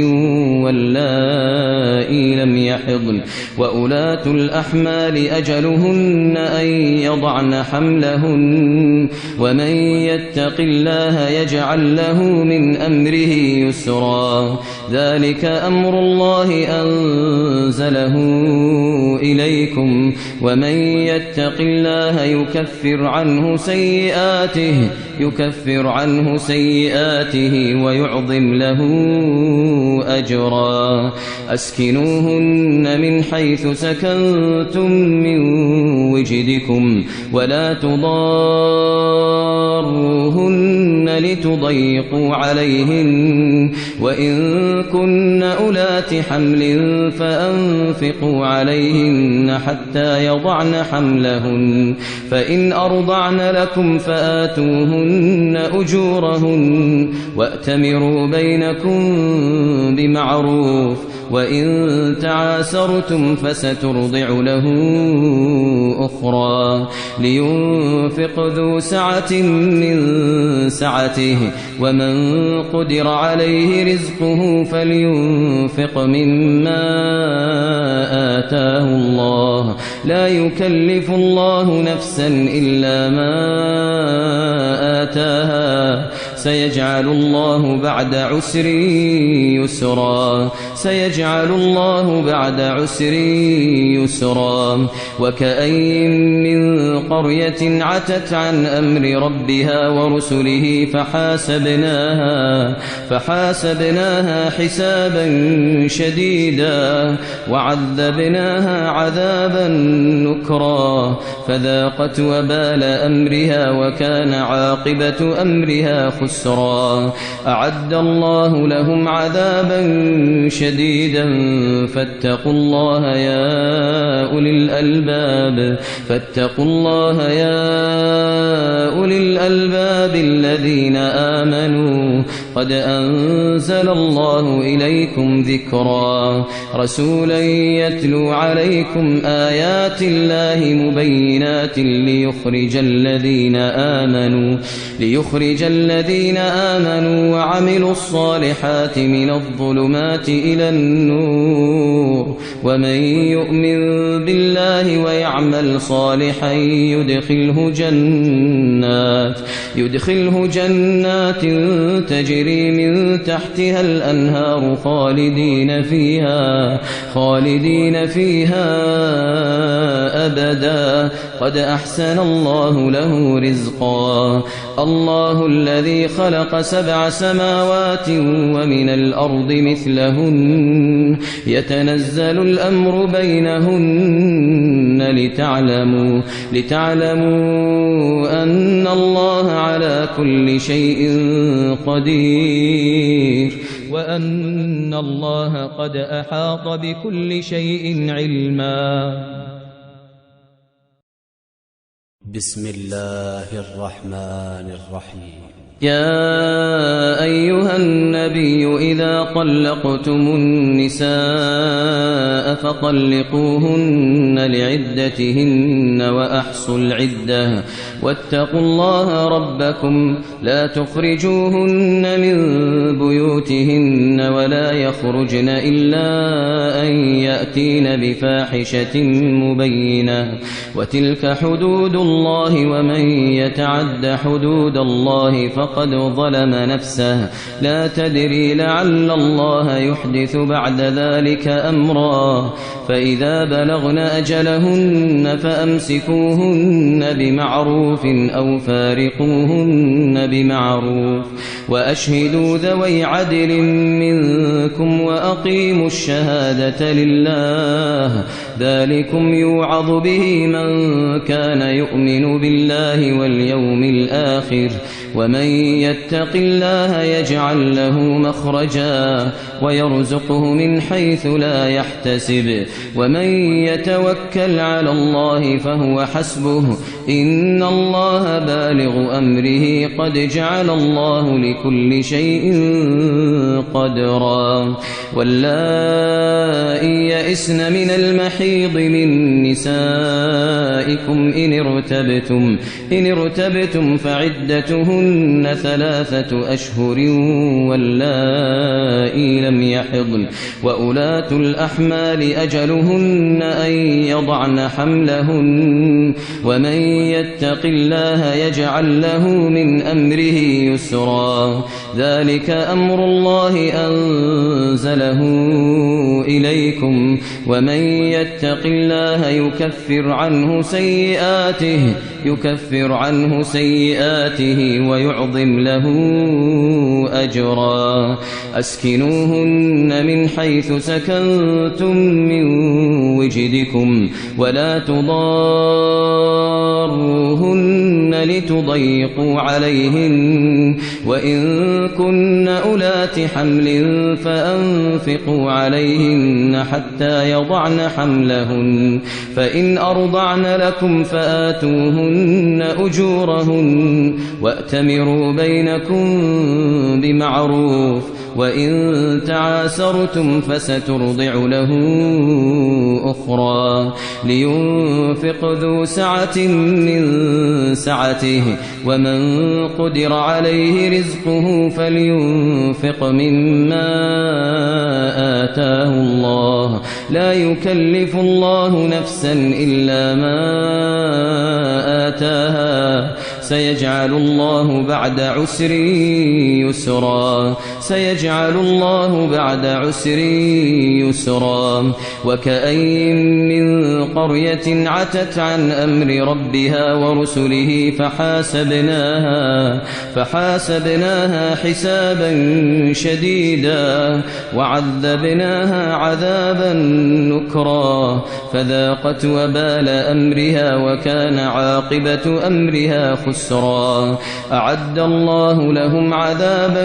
واللائي لم يحضن وأولاة الأحمال أجلهن أن يضعن حملهن ومن يتق الله يجعل له من أمره يسرا ذلك أمر الله أنزله إليكم ومن يتق الله يكفر عنه سيئاته ويعظم له أجرا أسكنوهن من حيث سكنتم من وجدكم ولا تضاروهن لتضيقوا عليهن وإن كن أولات حمل فأنفقوا عليهن حتى يضعن حملهن فإن أرضعن لكم فآتوهن أجورهن وأتمروا بينكم بمعروف وإن تعاسرتم فسترضع له أخرى لينفق ذو سعة من سعته ومن قدر عليه رزقه فلينفق مما آتاه الله لا يكلف الله نفسا إلا ما آتاها سيجعل الله بعد عسر يسرا وكأين من قرية عتت عن أمر ربها ورسله فحاسبناها حسابا شديدا وعذبناها عذابا نكرا فذاقت وبال أمرها وكان عاقبة أمرها خسرا أعد الله لهم عذابا شديدا فاتقوا الله يا أولي الألباب الذين آمنوا قد أنزل الله إليكم ذكرا رسولا يتلو عليكم آيات الله مبينات ليخرج الذين آمنوا وعملوا الصالحات من الظلمات إلى النور ومن يؤمن بالله ويعمل صالحا يدخله جنات تجري من تحتها الأنهار خالدين فيها أبدا قد أحسن الله له رزقا الله الذي خلق 7 سماوات ومن الأرض مثلهن يتنزل الأمر بينهن لتعلموا أن الله على كل شيء قدير وأن الله قد أحاط بكل شيء علما. بسم الله الرحمن الرحيم. يا أيها النبي إذا طلقتم النساء فطلقوهن لعدتهن وأحصوا العدة واتقوا الله ربكم لا تخرجوهن من بيوتهن ولا يخرجن إلا أن يأتين بفاحشة مبينة وتلك حدود الله ومن يتعد حدود الله فقد ظلم نفسه لا تدري لعل الله يحدث بعد ذلك أمرا فإذا بلغن أجلهن فأمسكوهن بمعروف أو فارقوهن بمعروف وأشهدوا ذوي عدل منكم وأقيموا الشهادة لله ذلكم يوعظ به من كان يؤمن بالله واليوم الآخر ومن يتق الله يجعل له مخرجا ويرزقه من حيث لا يحتسب ومن يتوكل على الله فهو حسبه إن الله بالغ أمره قد جعل الله لكل شيء قدرا واللائي يئسن من المحيض من نسائكم إن ارتبتم فعدتهن 3 أشهر واللائي لم يحضن وأولاة الأحمال أجلهن أن يضعن حملهن ومن يتق الله يجعل له من أمره يسرا ذلك أمر الله أنزله إليكم ومن يتق الله يكفر عنه سيئاته ويعظم له أجرا أسكنوهن من حيث سكنتم من وجدكم ولا تضاروهن لتضيقوا عليهن وإن كن أولات حمل فأنفقوا عليهن حتى يضعن حملهن فإن أرضعن لكم فآتوهن أجورهن وأتمروا بينكم بمعروف وإن تعاسرتم فسترضع له أخرى لينفق ذو سعة من سعته ومن قدر عليه رزقه فلينفق مما آتاه الله لا يكلف الله نفسا إلا ما آتاها سيجعل الله بعد عسر يسرا وكأين من قرية عتت عن أمر ربها ورسله فحاسبناها حسابا شديدا وعذبناها عذابا نكرا فذاقت وبال أمرها وكان عاقبة أمرها خسرا أعد الله لهم عذابا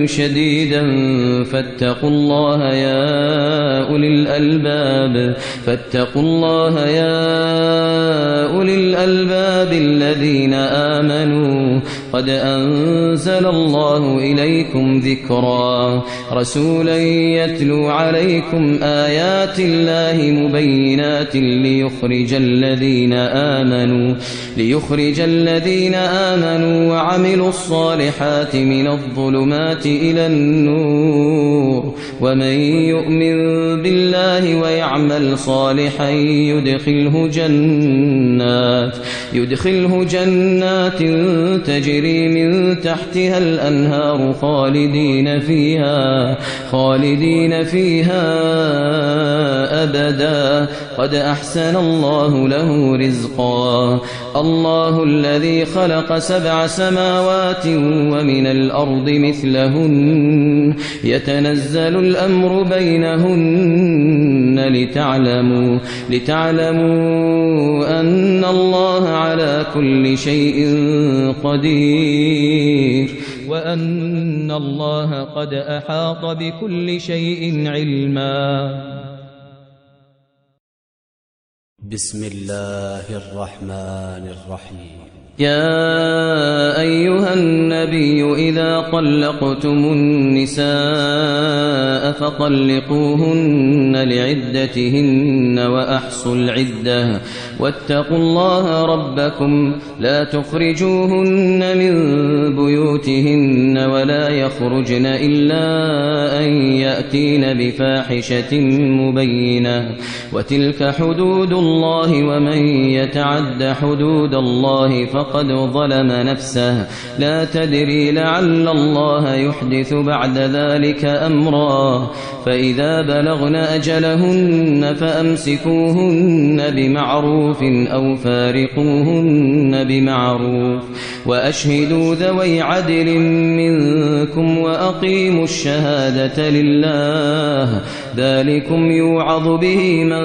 شديدا فاتقوا الله يا أولي الألباب الذين آمنوا قد أنزل الله إليكم ذكرا رسولا يتلو عليكم آيات الله مبينات ليخرج الذين آمنوا وعملوا الصالحات من الظلمات إلى النور ومن يؤمن بالله ويعمل صالحا يدخله جنات تجري من تحتها الأنهار خالدين فيها أبدا قد أحسن الله له رزقا الله الذي خلق 7 سماوات ومن الأرض مثلهن يتنزل الأمر بينهن لتعلموا أن الله على كل شيء قدير وأن الله قد أحاط بكل شيء علما. بسم الله الرحمن الرحيم. يا أيها النبي إذا طلقتم النساء فطلقوهن لعدتهن وأحصوا العدة واتقوا الله ربكم لا تخرجوهن من بيوتهن ولا يخرجن إلا أن يأتين بفاحشة مبينة وتلك حدود الله ومن يتعد حدود الله فقد ظلم نفسه لا تدري لعل الله يحدث بعد ذلك أمرا فإذا بلغن أجلهن فأمسكوهن بمعروف أو فارقوهن بمعروف وأشهدوا ذوي عدل منكم وأقيموا الشهادة لله ذلكم يوعظ به من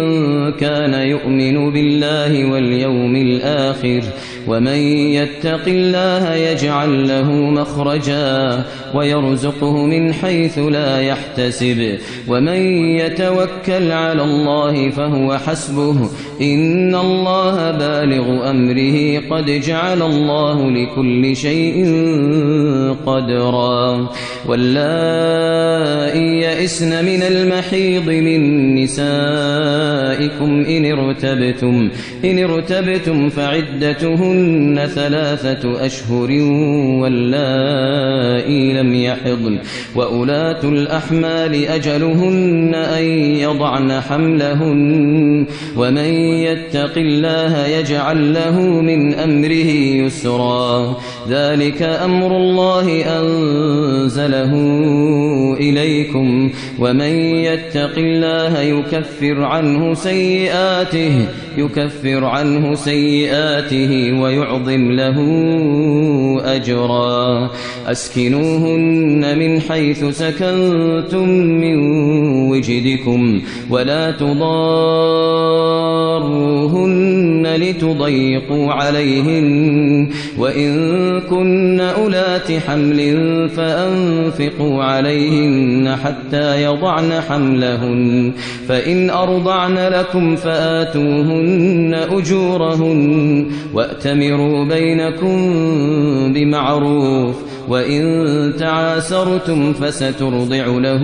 كان يؤمن بالله واليوم الآخر ومن يتق الله يجعل له مخرجا ويرزقه من حيث لا يحتسب ومن يتوكل على الله فهو حسبه إن الله بالغ أمره قد جعل الله لكل شيء قدرا واللائي يئسن من المحيض من نسائكم إن ارتبتم فعدتهن 3 أشهر واللائي لم يحضن وأولاة الأحمال أجلهن أن يضعن حملهن ومن يتق الله يجعل له من أمره يسرا ذلك أمر الله أنزله إليكم ومن يتق الله يكفر عنه سيئاته ويعظم له أجرا أسكنوهن من حيث سكنتم من وجدكم ولا تضاروهن لتضيقوا عليهن وإن كن أولات حمل فأنفقوا عليهن حتى يضعن حملهن فإن أرضعن لكم فآتوهن أجورهن وأتمروا بينكم بمعروف وإن تعاسرتم فسترضع له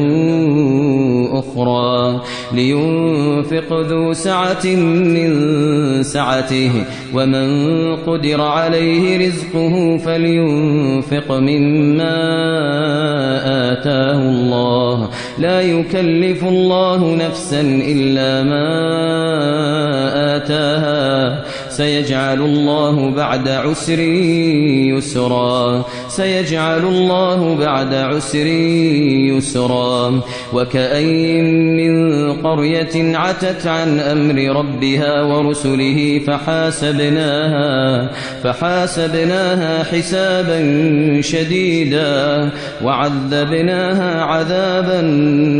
أخرى لينفق ذو سعة من سعته ومن قدر عليه رزقه فلينفق مما آتاه الله لا يكلف الله نفسا إلا ما آتاها سيجعل الله بعد عسر يسرا وكأين من قرية عتت عن أمر ربها ورسله فحاسبناها حسابا شديدا وعذبناها عذابا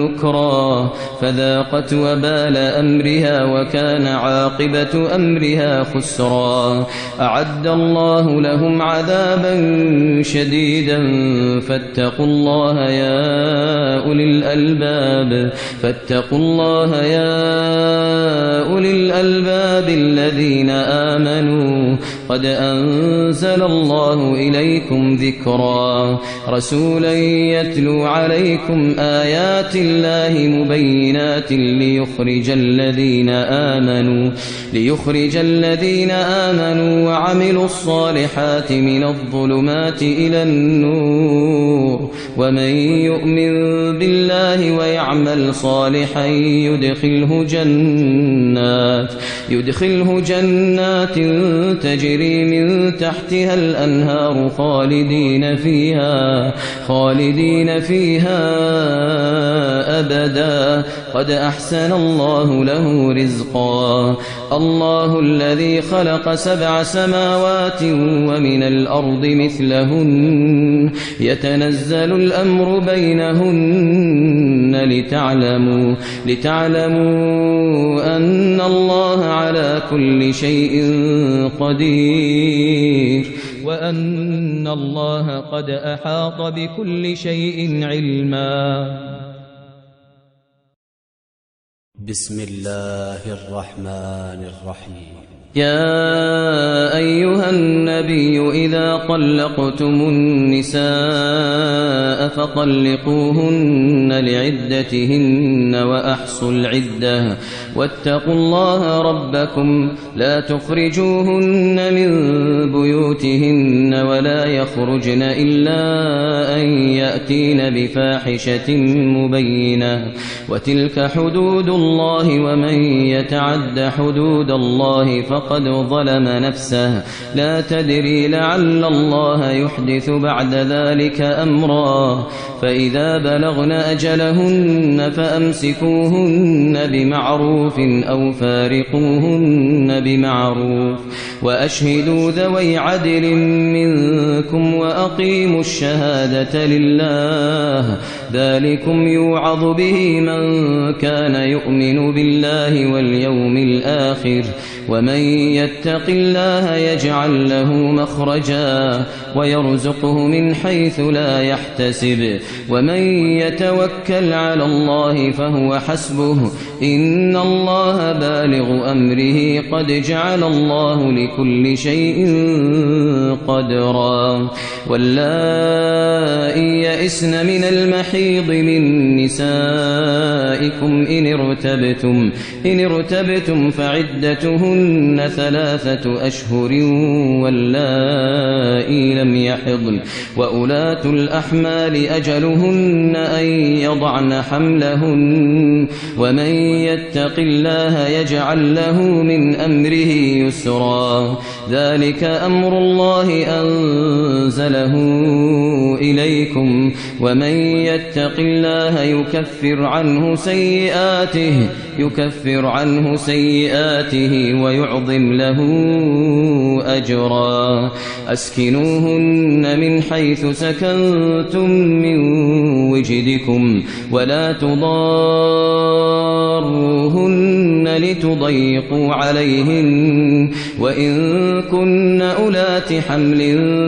نكرا فذاقت وبال أمرها وكان عاقبة أمرها خسرا أعد الله لهم عذابا شديدا فاتقوا الله يا أولي الألباب الذين آمنوا قد أنزل الله إليكم ذكرا رسولا يتلو عليكم آيات الله مبينات ليخرج الذين آمنوا وعملوا الصالحات من الظلمات إلى النور ومن يؤمن بالله ويعمل صالحا يدخله جنات تجري من تحتها الأنهار خالدين فيها أبدا قد أحسن الله له رزقا الله الذي خلق 7 سماوات ومن الأرض مثلهن يتنزل الأمر بينهن لتعلموا أن الله على كل شيء قدير وأن الله قد أحاط بكل شيء علما. بسم الله الرحمن الرحيم. يا أيها النبي إذا طلقتم النساء فطلقوهن لعدتهن وأحصوا العدة واتقوا الله ربكم لا تخرجوهن من بيوتهن ولا يخرجن إلا أن يأتين بفاحشة مبينة وتلك حدود الله ومن يتعد حدود الله فقد ظلم نفسه لا تدري لعل الله يحدث بعد ذلك أمرا فإذا بلغن أجلهن فأمسكوهن بمعروف أو فارقوهن بمعروف وأشهدوا ذوي عدل منكم وأقيموا الشهادة لله ذلكم يوعظ به من كان يؤمن بالله واليوم الآخر ومن يتق الله يجعل له مخرجا ويرزقه من حيث لا يحتسب ومن يتوكل على الله فهو حسبه إن الله بالغ أمره قد جعل الله لكل شيء قدرا واللائي يئسن من المحيض من نسائكم إن ارتبتم فعدتهن 3 أشهر واللائي لم يحضن وأولاة الأحمال أجلهن أن يضعن حملهن ومن يتق الله يجعل له من أمره يسرا ذلك أمر الله أنزله إليكم ومن يتق الله يكفر عنه سيئاته ويعظم له أجرا أسكنوهن من حيث سكنتم من وجدكم ولا تضاروهن لتضيقوا عليهن وإن كن أولات حمل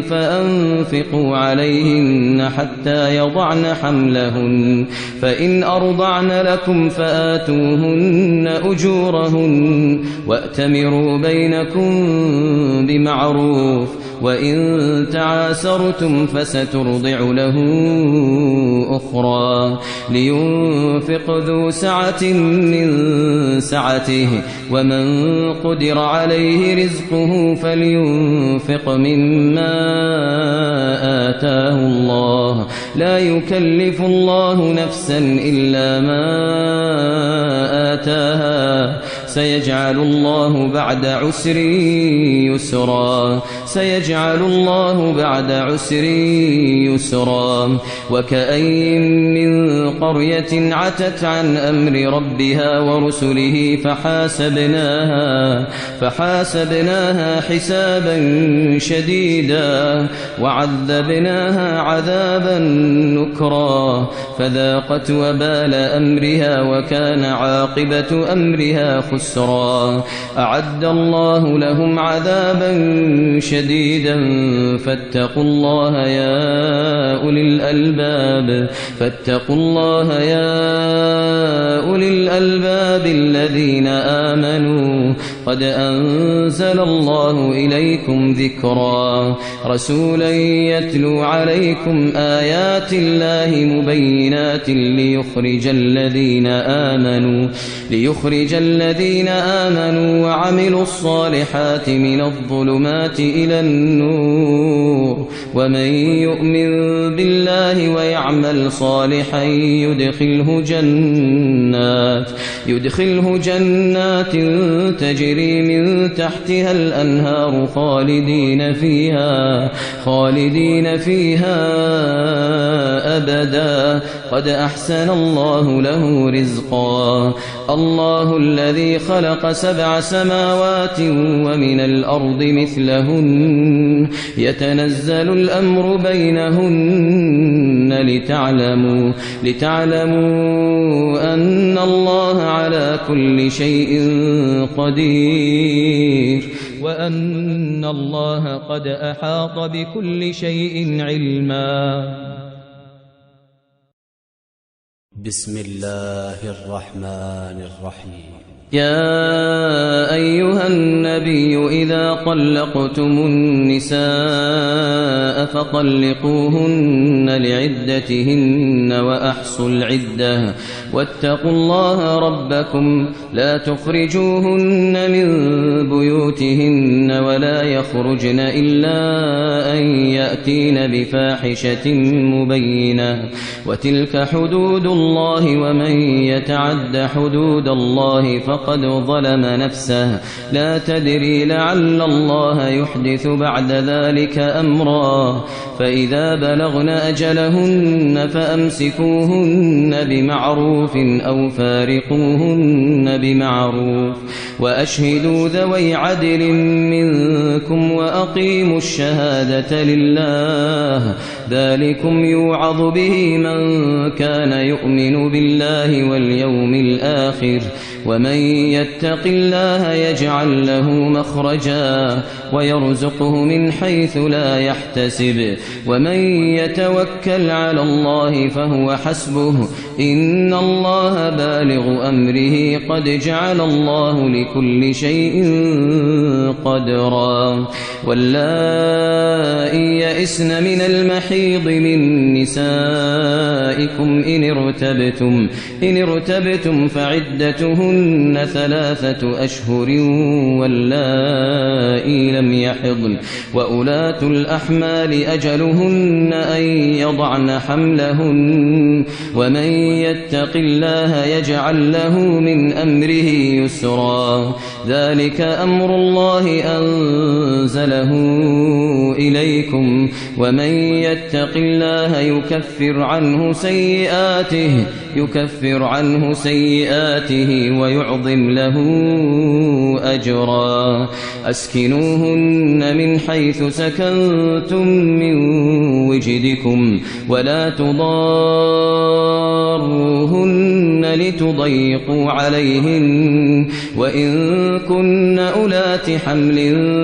فأنفقوا عليهن حتى يضعن حملهن فإن أرضعن لكم فآتوهن أجورهن وأتمروا بينكم بمعروف وإن تعاسرتم فسترضع له أخرى لينفق ذو سعة من سعته ومن قدر عليه رزقه فلينفق مما آتاه الله لا يكلف الله نفسا إلا ما آتاها سيجعل الله بعد عسر يسرا وكأين من قرية عتت عن أمر ربها ورسله فحاسبناها حسابا شديدا وعذبناها عذابا نكرا فذاقت وبال أمرها وكان عاقبة أمرها خسرا أعد الله لهم عذابا شديدا فاتقوا الله يا أولي الألباب الذين آمنوا قد أنزل الله إليكم ذكرا رسولا يتلو عليكم آيات الله مبينات ليخرج الذين آمنوا وعملوا الصالحات من الظلمات إلى النور ومن يؤمن بالله ويعمل صالحا يدخله جنات تجري من تحتها الأنهار خالدين فيها أبدا قد أحسن الله له رزقا الله الذي خلق 7 سماوات ومن الأرض مثلهن يتنزل الأمر بينهن لتعلموا أن الله على كل شيء قدير وأن الله قد أحاط بكل شيء علما. بسم الله الرحمن الرحيم. يا أيها النبي إذا طلقتم النساء فطلقوهن لعدتهن وأحصوا العدة واتقوا الله ربكم لا تخرجوهن من بيوتهن ولا يخرجن إلا أن يأتين بفاحشة مبينة وتلك حدود الله ومن يتعد حدود الله فقد ظلم نفسه لا تدري لعل الله يحدث بعد ذلك أمرا فإذا بلغن أجلهن فأمسكوهن بمعروف أو فارقوهن بمعروف وأشهدوا ذوي عدل منكم وأقيموا الشهادة لله ذلكم يوعظ به من كان يؤمن بالله واليوم الآخر ومن يتق الله يجعل له مخرجا ويرزقه من حيث لا يحتسب ومن يتوكل على الله فهو حسبه إن الله بالغ أمره قد جعل الله لكل شيء قدرا واللائي يئسن من المحيض من نسائكم إن ارتبتم فعدتهن 3 أشهر واللائي لم يحضن وأولاة الأحمال أجلهن أن يضعن حملهن ومن يتق الله يجعل له من أمره يسرا ذلك أمر الله أنزله إليكم ومن يتق الله يكفر عنه سيئاته ويعظم له أجرا أسكنوهن من حيث سكنتم من وجدكم ولا تضاروهن لتضيقوا عليهن وإن كن أولات حمل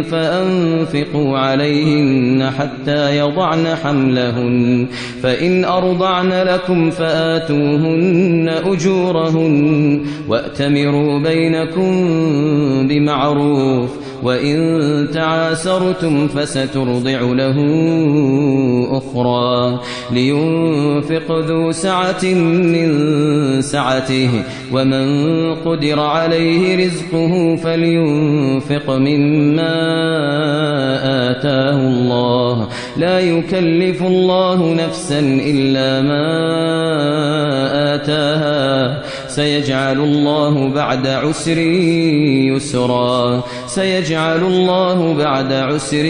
فأنفقوا عليهن حتى يضعن حملهن فإن أرضعن لكم فآتوهن أجورهن وأتمروا بينكم بمعروف وإن تعاسرتم فسترضع له أخرى لينفق ذو سعة من سعته ومن قدر عليه رزقه فلينفق مما آتاه الله لا يكلف الله نفسا إلا ما آتاها سيجعل الله بعد عسر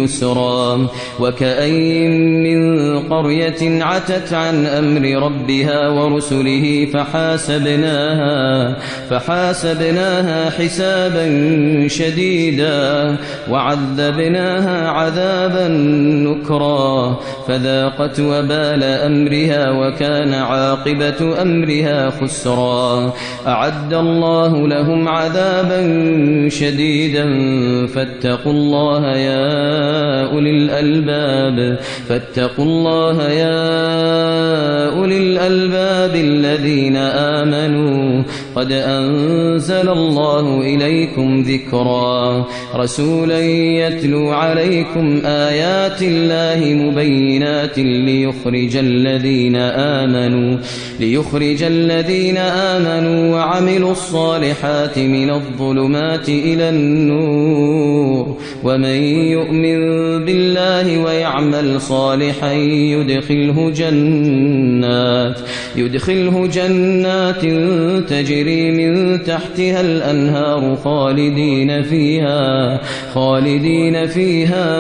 يسرا وكأين من قرية عتت عن أمر ربها ورسله فحاسبناها حسابا شديدا وعذبناها عذابا نكرا فذاقت وبال أمرها وكان عاقبة أمرها خسرا أعد الله لهم عذابا شديدا فاتقوا الله يا أولي الألباب الذين آمنوا قد أنزل الله إليكم ذكرا رسولا يتلو عليكم آيات الله مبينات ليخرج الذين آمنوا وعملوا الصالحات من الظلمات إلى النور ومن يؤمن بالله ويعمل صالحا يدخله جنات تجري من تحتها الأنهار خالدين فيها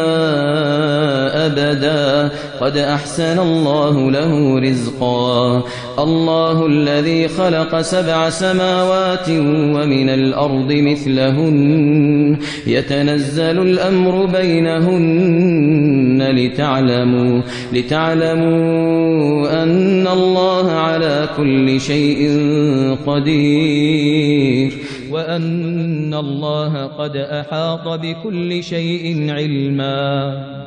أبدا قد أحسن الله له رزقا الله الذي خلق 7 سماوات ومن الأرض مثلهن يتنزل الأمر بينهن لتعلموا أن الله على كل شيء قدير وأن الله قد أحاط بكل شيء علما.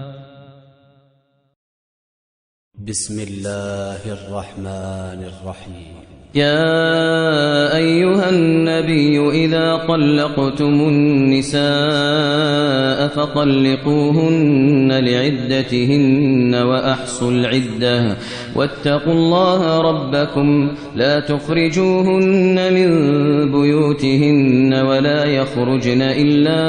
بسم الله الرحمن الرحيم. يا أيها النبي إذا طلقتم النساء فطلقوهن لعدتهن وأحصوا العدة واتقوا الله ربكم لا تخرجوهن من بيوتهن ولا يخرجن إلا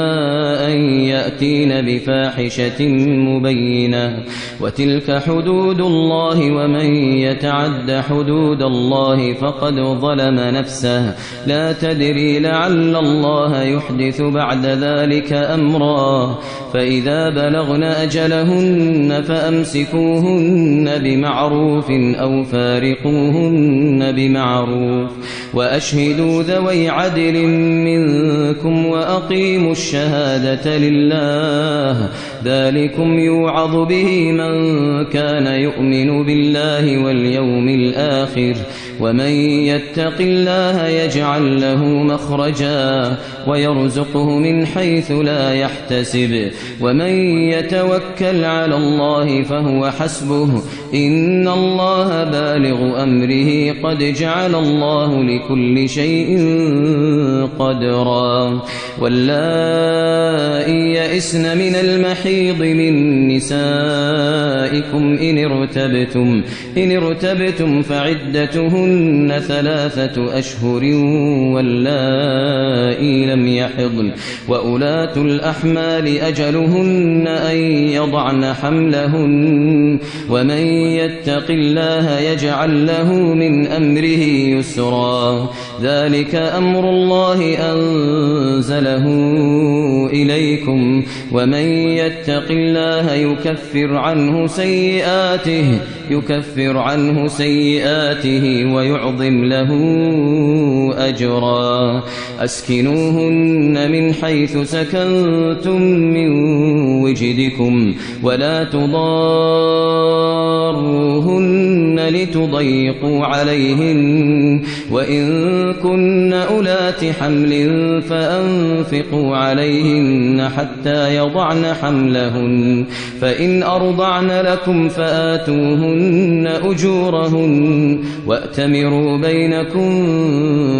أن يأتين بفاحشة مبينة وتلك حدود الله ومن يتعد حدود الله فقد ظلم نفسه لا تدري لعل الله يحدث بعد ذلك أمرا فإذا بلغن أجلهن فأمسكوهن بمعروف أو فارقوهن بمعروف وأشهدوا ذوي عدل منكم وأقيموا الشهادة لله ذلكم يوعظ به من كان يؤمن بالله واليوم الآخر ومن يتق الله يجعل له مخرجا ويرزقه من حيث لا يحتسب ومن يتوكل على الله فهو حسبه إن الله بالغ أمره قد جعل الله لكل شيء قدرا واللائي يئسن من المحيض من نسائكم إن ارتبتم فعدتهن 3 أشهر واللائي لم يحضن وأولاة الأحمال أجلهن أن يضعن حملهن ومن يتق الله يجعل له من أمره يسرا ذلك أمر الله أنزله إليكم ومن يتق الله يكفر عنه سيئاته ويعظم له أجرا أسكنوهن من حيث سكنتم من وجدكم ولا تضاروهن لتضيقوا عليهن وإن كن أولات حمل فأنفقوا عليهن حتى يضعن حملهن فإن أرضعن لكم فآتوهن أجورهن وأتمروا بينكم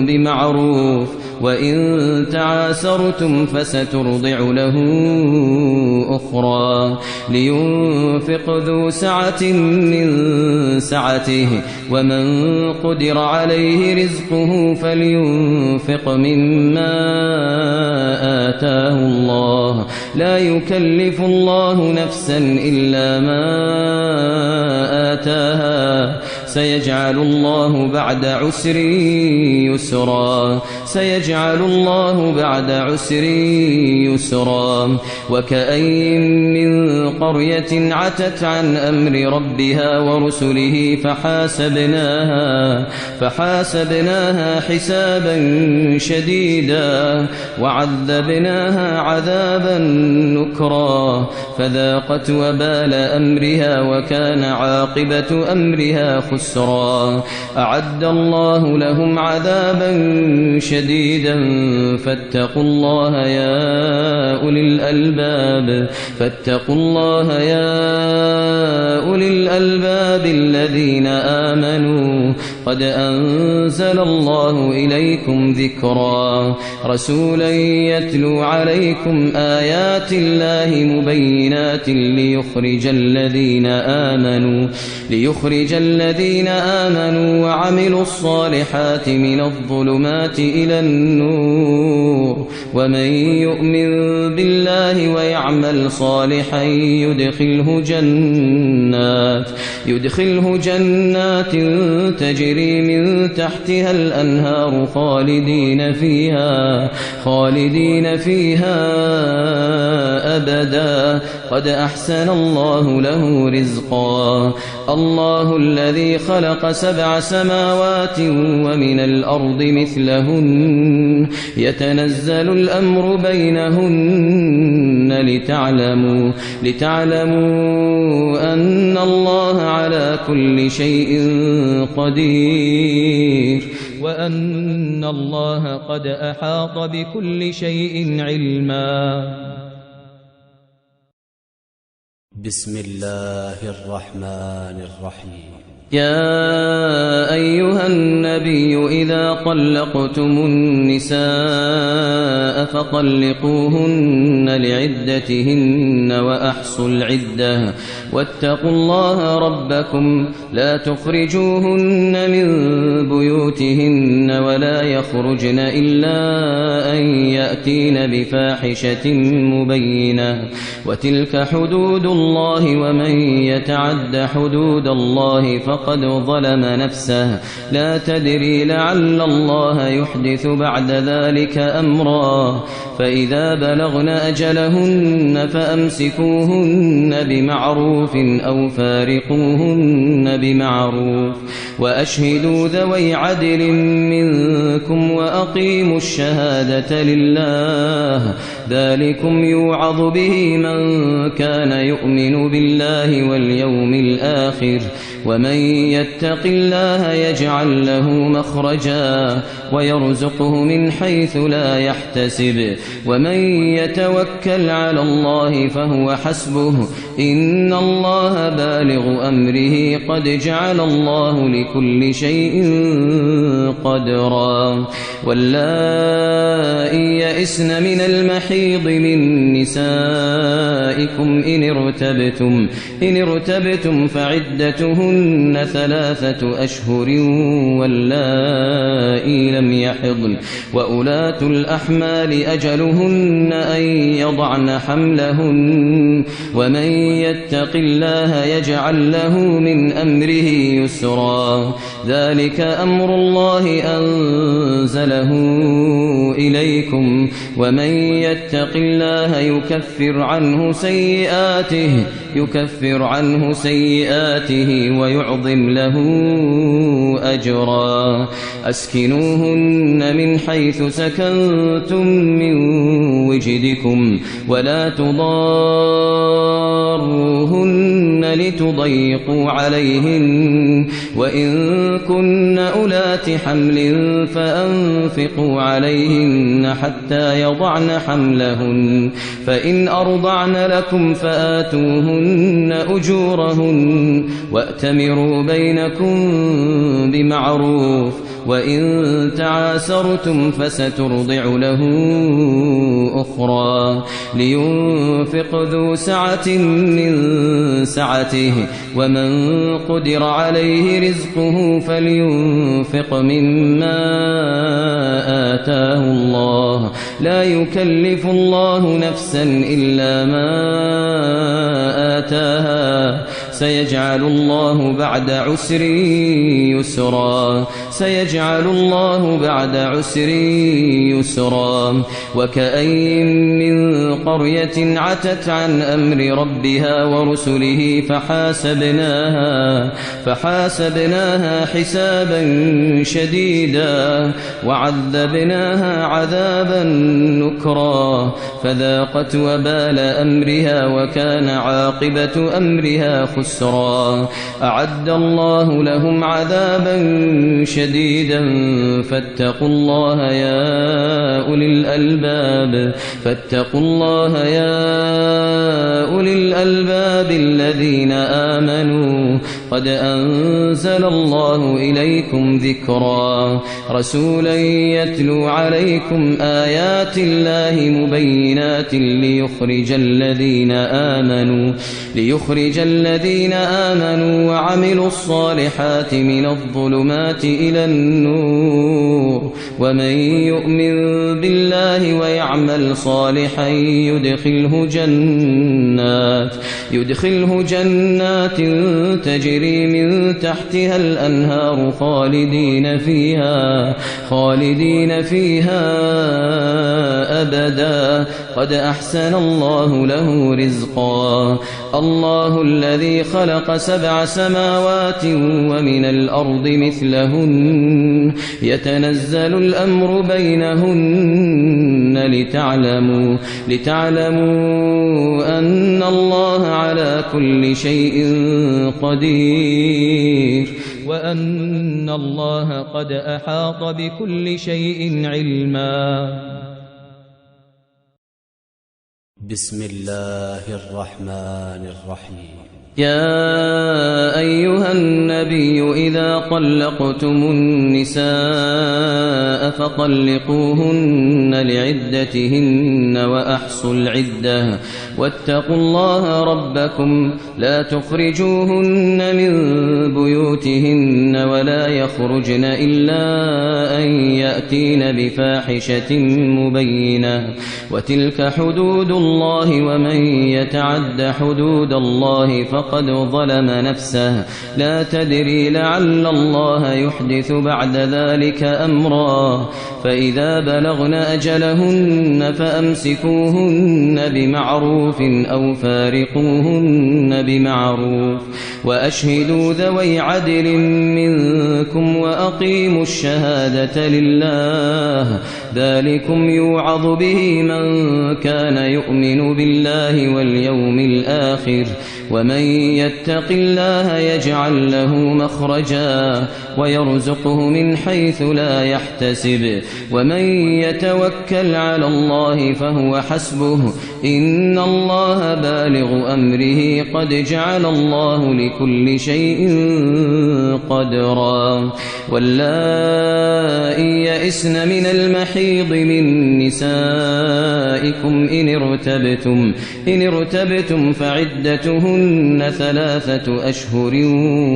بمعروف وإن تعاسرتم فسترضع له أخرى لينفق ذو سعة من سعته ومن قدر عليه رزقه فلينفق مما آتاه الله لا يكلف الله نفسا إلا ما آتاها سيجعل الله بعد عسر يسرا وكأين من قرية عتت عن أمر ربها ورسله فحاسبناها حسابا شديدا وعذبناها عذابا نكرا فذاقت وبال أمرها وكان عاقبة أمرها خسرا أعد الله لهم عذابا شديدا فاتقوا الله يا أولي الألباب الذين آمنوا قد أنزل الله إليكم ذكرا رسولا يتلو عليكم آيات الله مبينات ليخرج الذين آمنوا وعملوا الصالحات من الظلمات إلى النور ومن يؤمن بالله ويعمل صالحا يدخله جنات تجري من تحتها الأنهار خالدين فيها أبدا قد أحسن الله له رزقا الله الذي خلق 7 سماوات ومن الأرض مثلهن يتنزل الأمر بينهن لتعلموا أن الله على كل شيء قدير وأن الله قد أحاط بكل شيء علما. بسم الله الرحمن الرحيم. يا أيها النبي إذا طلقتم النساء فطلقوهن لعدتهن وأحصوا العدة واتقوا الله ربكم لا تخرجوهن من بيوتهن ولا يخرجن إلا أن يأتين بفاحشة مبينة وتلك حدود الله ومن يتعد حدود الله فقد ظلم نفسه لا تدري لعل الله يحدث بعد ذلك أمرا فإذا بلغن أجلهن فأمسكوهن بمعروف أو فارقوهن بمعروف وأشهدوا ذوي عدل منكم وأقيموا الشهادة لله ذلكم يوعظ به من كان يؤمن بالله واليوم الآخر ومن يتق الله يجعل له مخرجا ويرزقه من حيث لا يحتسب ومن يتوكل على الله فهو حسبه إن الله بالغ أمره قد جعل الله لكل شيء قدرا واللائي يئسن من المحيض من نسائكم إن ارتبتم فعدتهن 3 أشهر واللائي لم يحضن وأولاة الأحمال أجلهن أن يضعن حملهن ومن يتق الله يجعل له من أمره يسرا ذلك أمر الله أنزله إليكم ومن يتق الله يكفر عنه سيئاته ويعظم له أجرا أسكنوهن من حيث سكنتم من وجدكم ولا تضاروهن لتضيقوا عليهن وإن كن أولات حمل فأنفقوا عليهن حتى يضعن حملهن فإن أرضعن لكم فآتوهن أجورهن وأتمروا بينكم بمعروف وإن تعاسرتم فسترضع له أخرى لينفق ذو سعة من سعته ومن قدر عليه رزقه فلينفق مما آتاه الله لا يكلف الله نفسا إلا ما آتاها سيجعل الله بعد عسر يسرا وكأين من قرية عتت عن أمر ربها ورسله فحاسبناها حسابا شديدا وعذبناها عذابا نكرا فذاقت وبال أمرها وكان عاقبة أمرها خسرا أعد الله لهم عذابا شديدا فاتقوا الله يا أولي الألباب الذين آمنوا قد أنزل الله إليكم ذكرا رسولا يتلو عليكم آيات الله مبينات ليخرج الذين آمنوا وعملوا الصالحات من الظلمات إلى النور ومن يؤمن بالله ويعمل صالحا يدخله جنات تجري من تحتها الأنهار خالدين فيها أبدا قد أحسن الله له رزقا الله الذي خلق 7 سماوات ومن الأرض مثلهن يتنزل الأمر بينهن لتعلموا أن الله على كل شيء قدير وأن الله قد أحاط بكل شيء علما. بسم الله الرحمن الرحيم. يا أيها النبي إذا طلقتم النساء فطلقوهن لعدتهن وأحصوا العدة واتقوا الله ربكم لا تخرجوهن من بيوتهن ولا يخرجن إلا أن يأتين بفاحشة مبينة وتلك حدود الله ومن يتعد حدود الله فقد ظلم نفسه لا تدري لعل الله يحدث بعد ذلك أمرا فإذا بلغن أجلهن فأمسكوهن بمعروف أو فارقوهن بمعروف وأشهدوا ذوي عدل منكم وأقيموا الشهادة لله ذلكم يوعظ به من كان يؤمن بالله واليوم الآخر ومن يتق الله يجعل له مخرجا ويرزقه من حيث لا يحتسب ومن يتوكل على الله فهو حسبه إن الله بالغ أمره قد جعل الله لكل شيء قدرا واللائي يئسن من المحيض من نسائكم إن ارتبتم فعدتهن 3 أشهر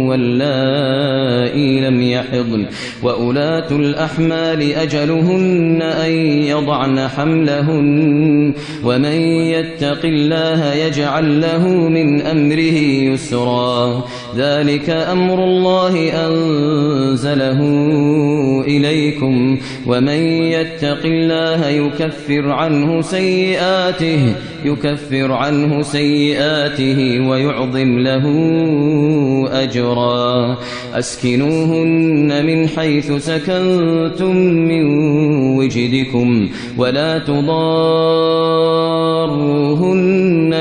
واللائي لم يحضن وأولاة الأحمال أجلهن أن يضعن حملهن ومن يتق الله يجعل له من أمره يسرا ذلك أمر الله أنزله إليكم ومن يتق الله يكفر عنه سيئاته ويعظم له أجرا أسكنوهن من حيث سكنتم من وجدكم ولا تضاروهن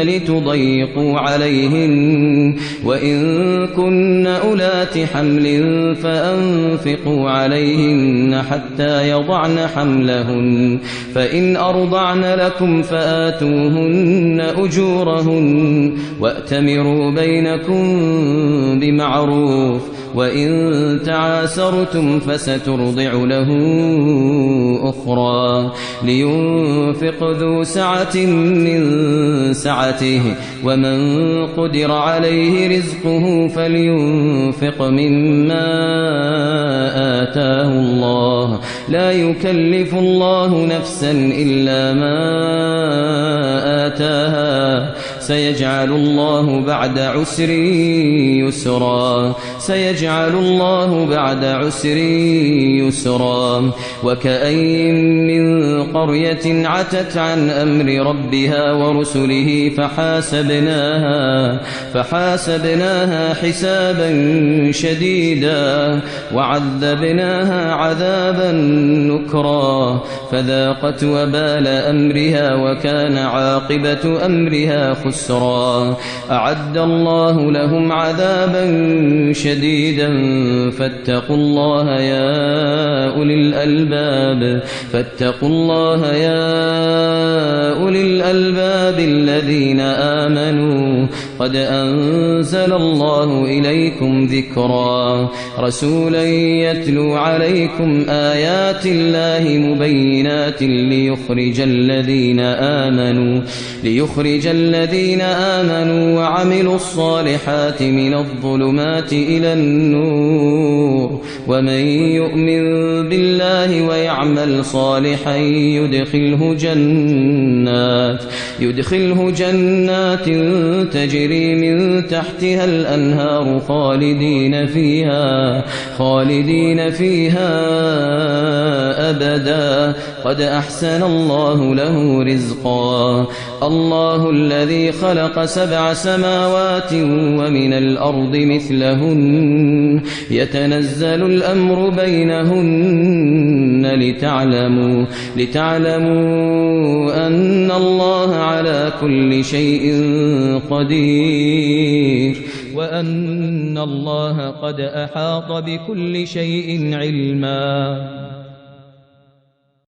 لتضيقوا عليهن وإن كن أولات حمل فأنفقوا عليهن حتى يضعن حملهن فإن أرضعن لكم فآتوهن أجورهن وأتمروا بينكم بمعروف وإن تعاسرتم فسترضع له أخرى لينفق ذو سعة من سعته ومن قدر عليه رزقه فلينفق مما آتاه الله لا يكلف الله نفسا إلا ما آتاها سيجعل الله بعد عسر يسرا وكأين من قرية عتت عن أمر ربها ورسله فحاسبناها حسابا شديدا وعذبناها عذابا نكرا فذاقت وبال أمرها وكان عاقبة أمرها خسرا أعد الله لهم عذابا شديدا فاتقوا الله يا أولي الألباب الذين آمنوا قد أنزل الله إليكم ذكرا رسولا يتلو عليكم آيات الله مبينات ليخرج الذين آمنوا وعملوا الصالحات من الظلمات إلى النور ومن يؤمن بالله ويعمل صالحا يدخله جنات تجري من تحتها الأنهار خالدين فيها أبدا قد أحسن الله له رزقا الله الذي خلق 7 سماوات ومن الأرض مثلهن يتنزل الأمر بينهن لتعلموا أن الله على كل شيء قدير وأن الله قد أحاط بكل شيء علما.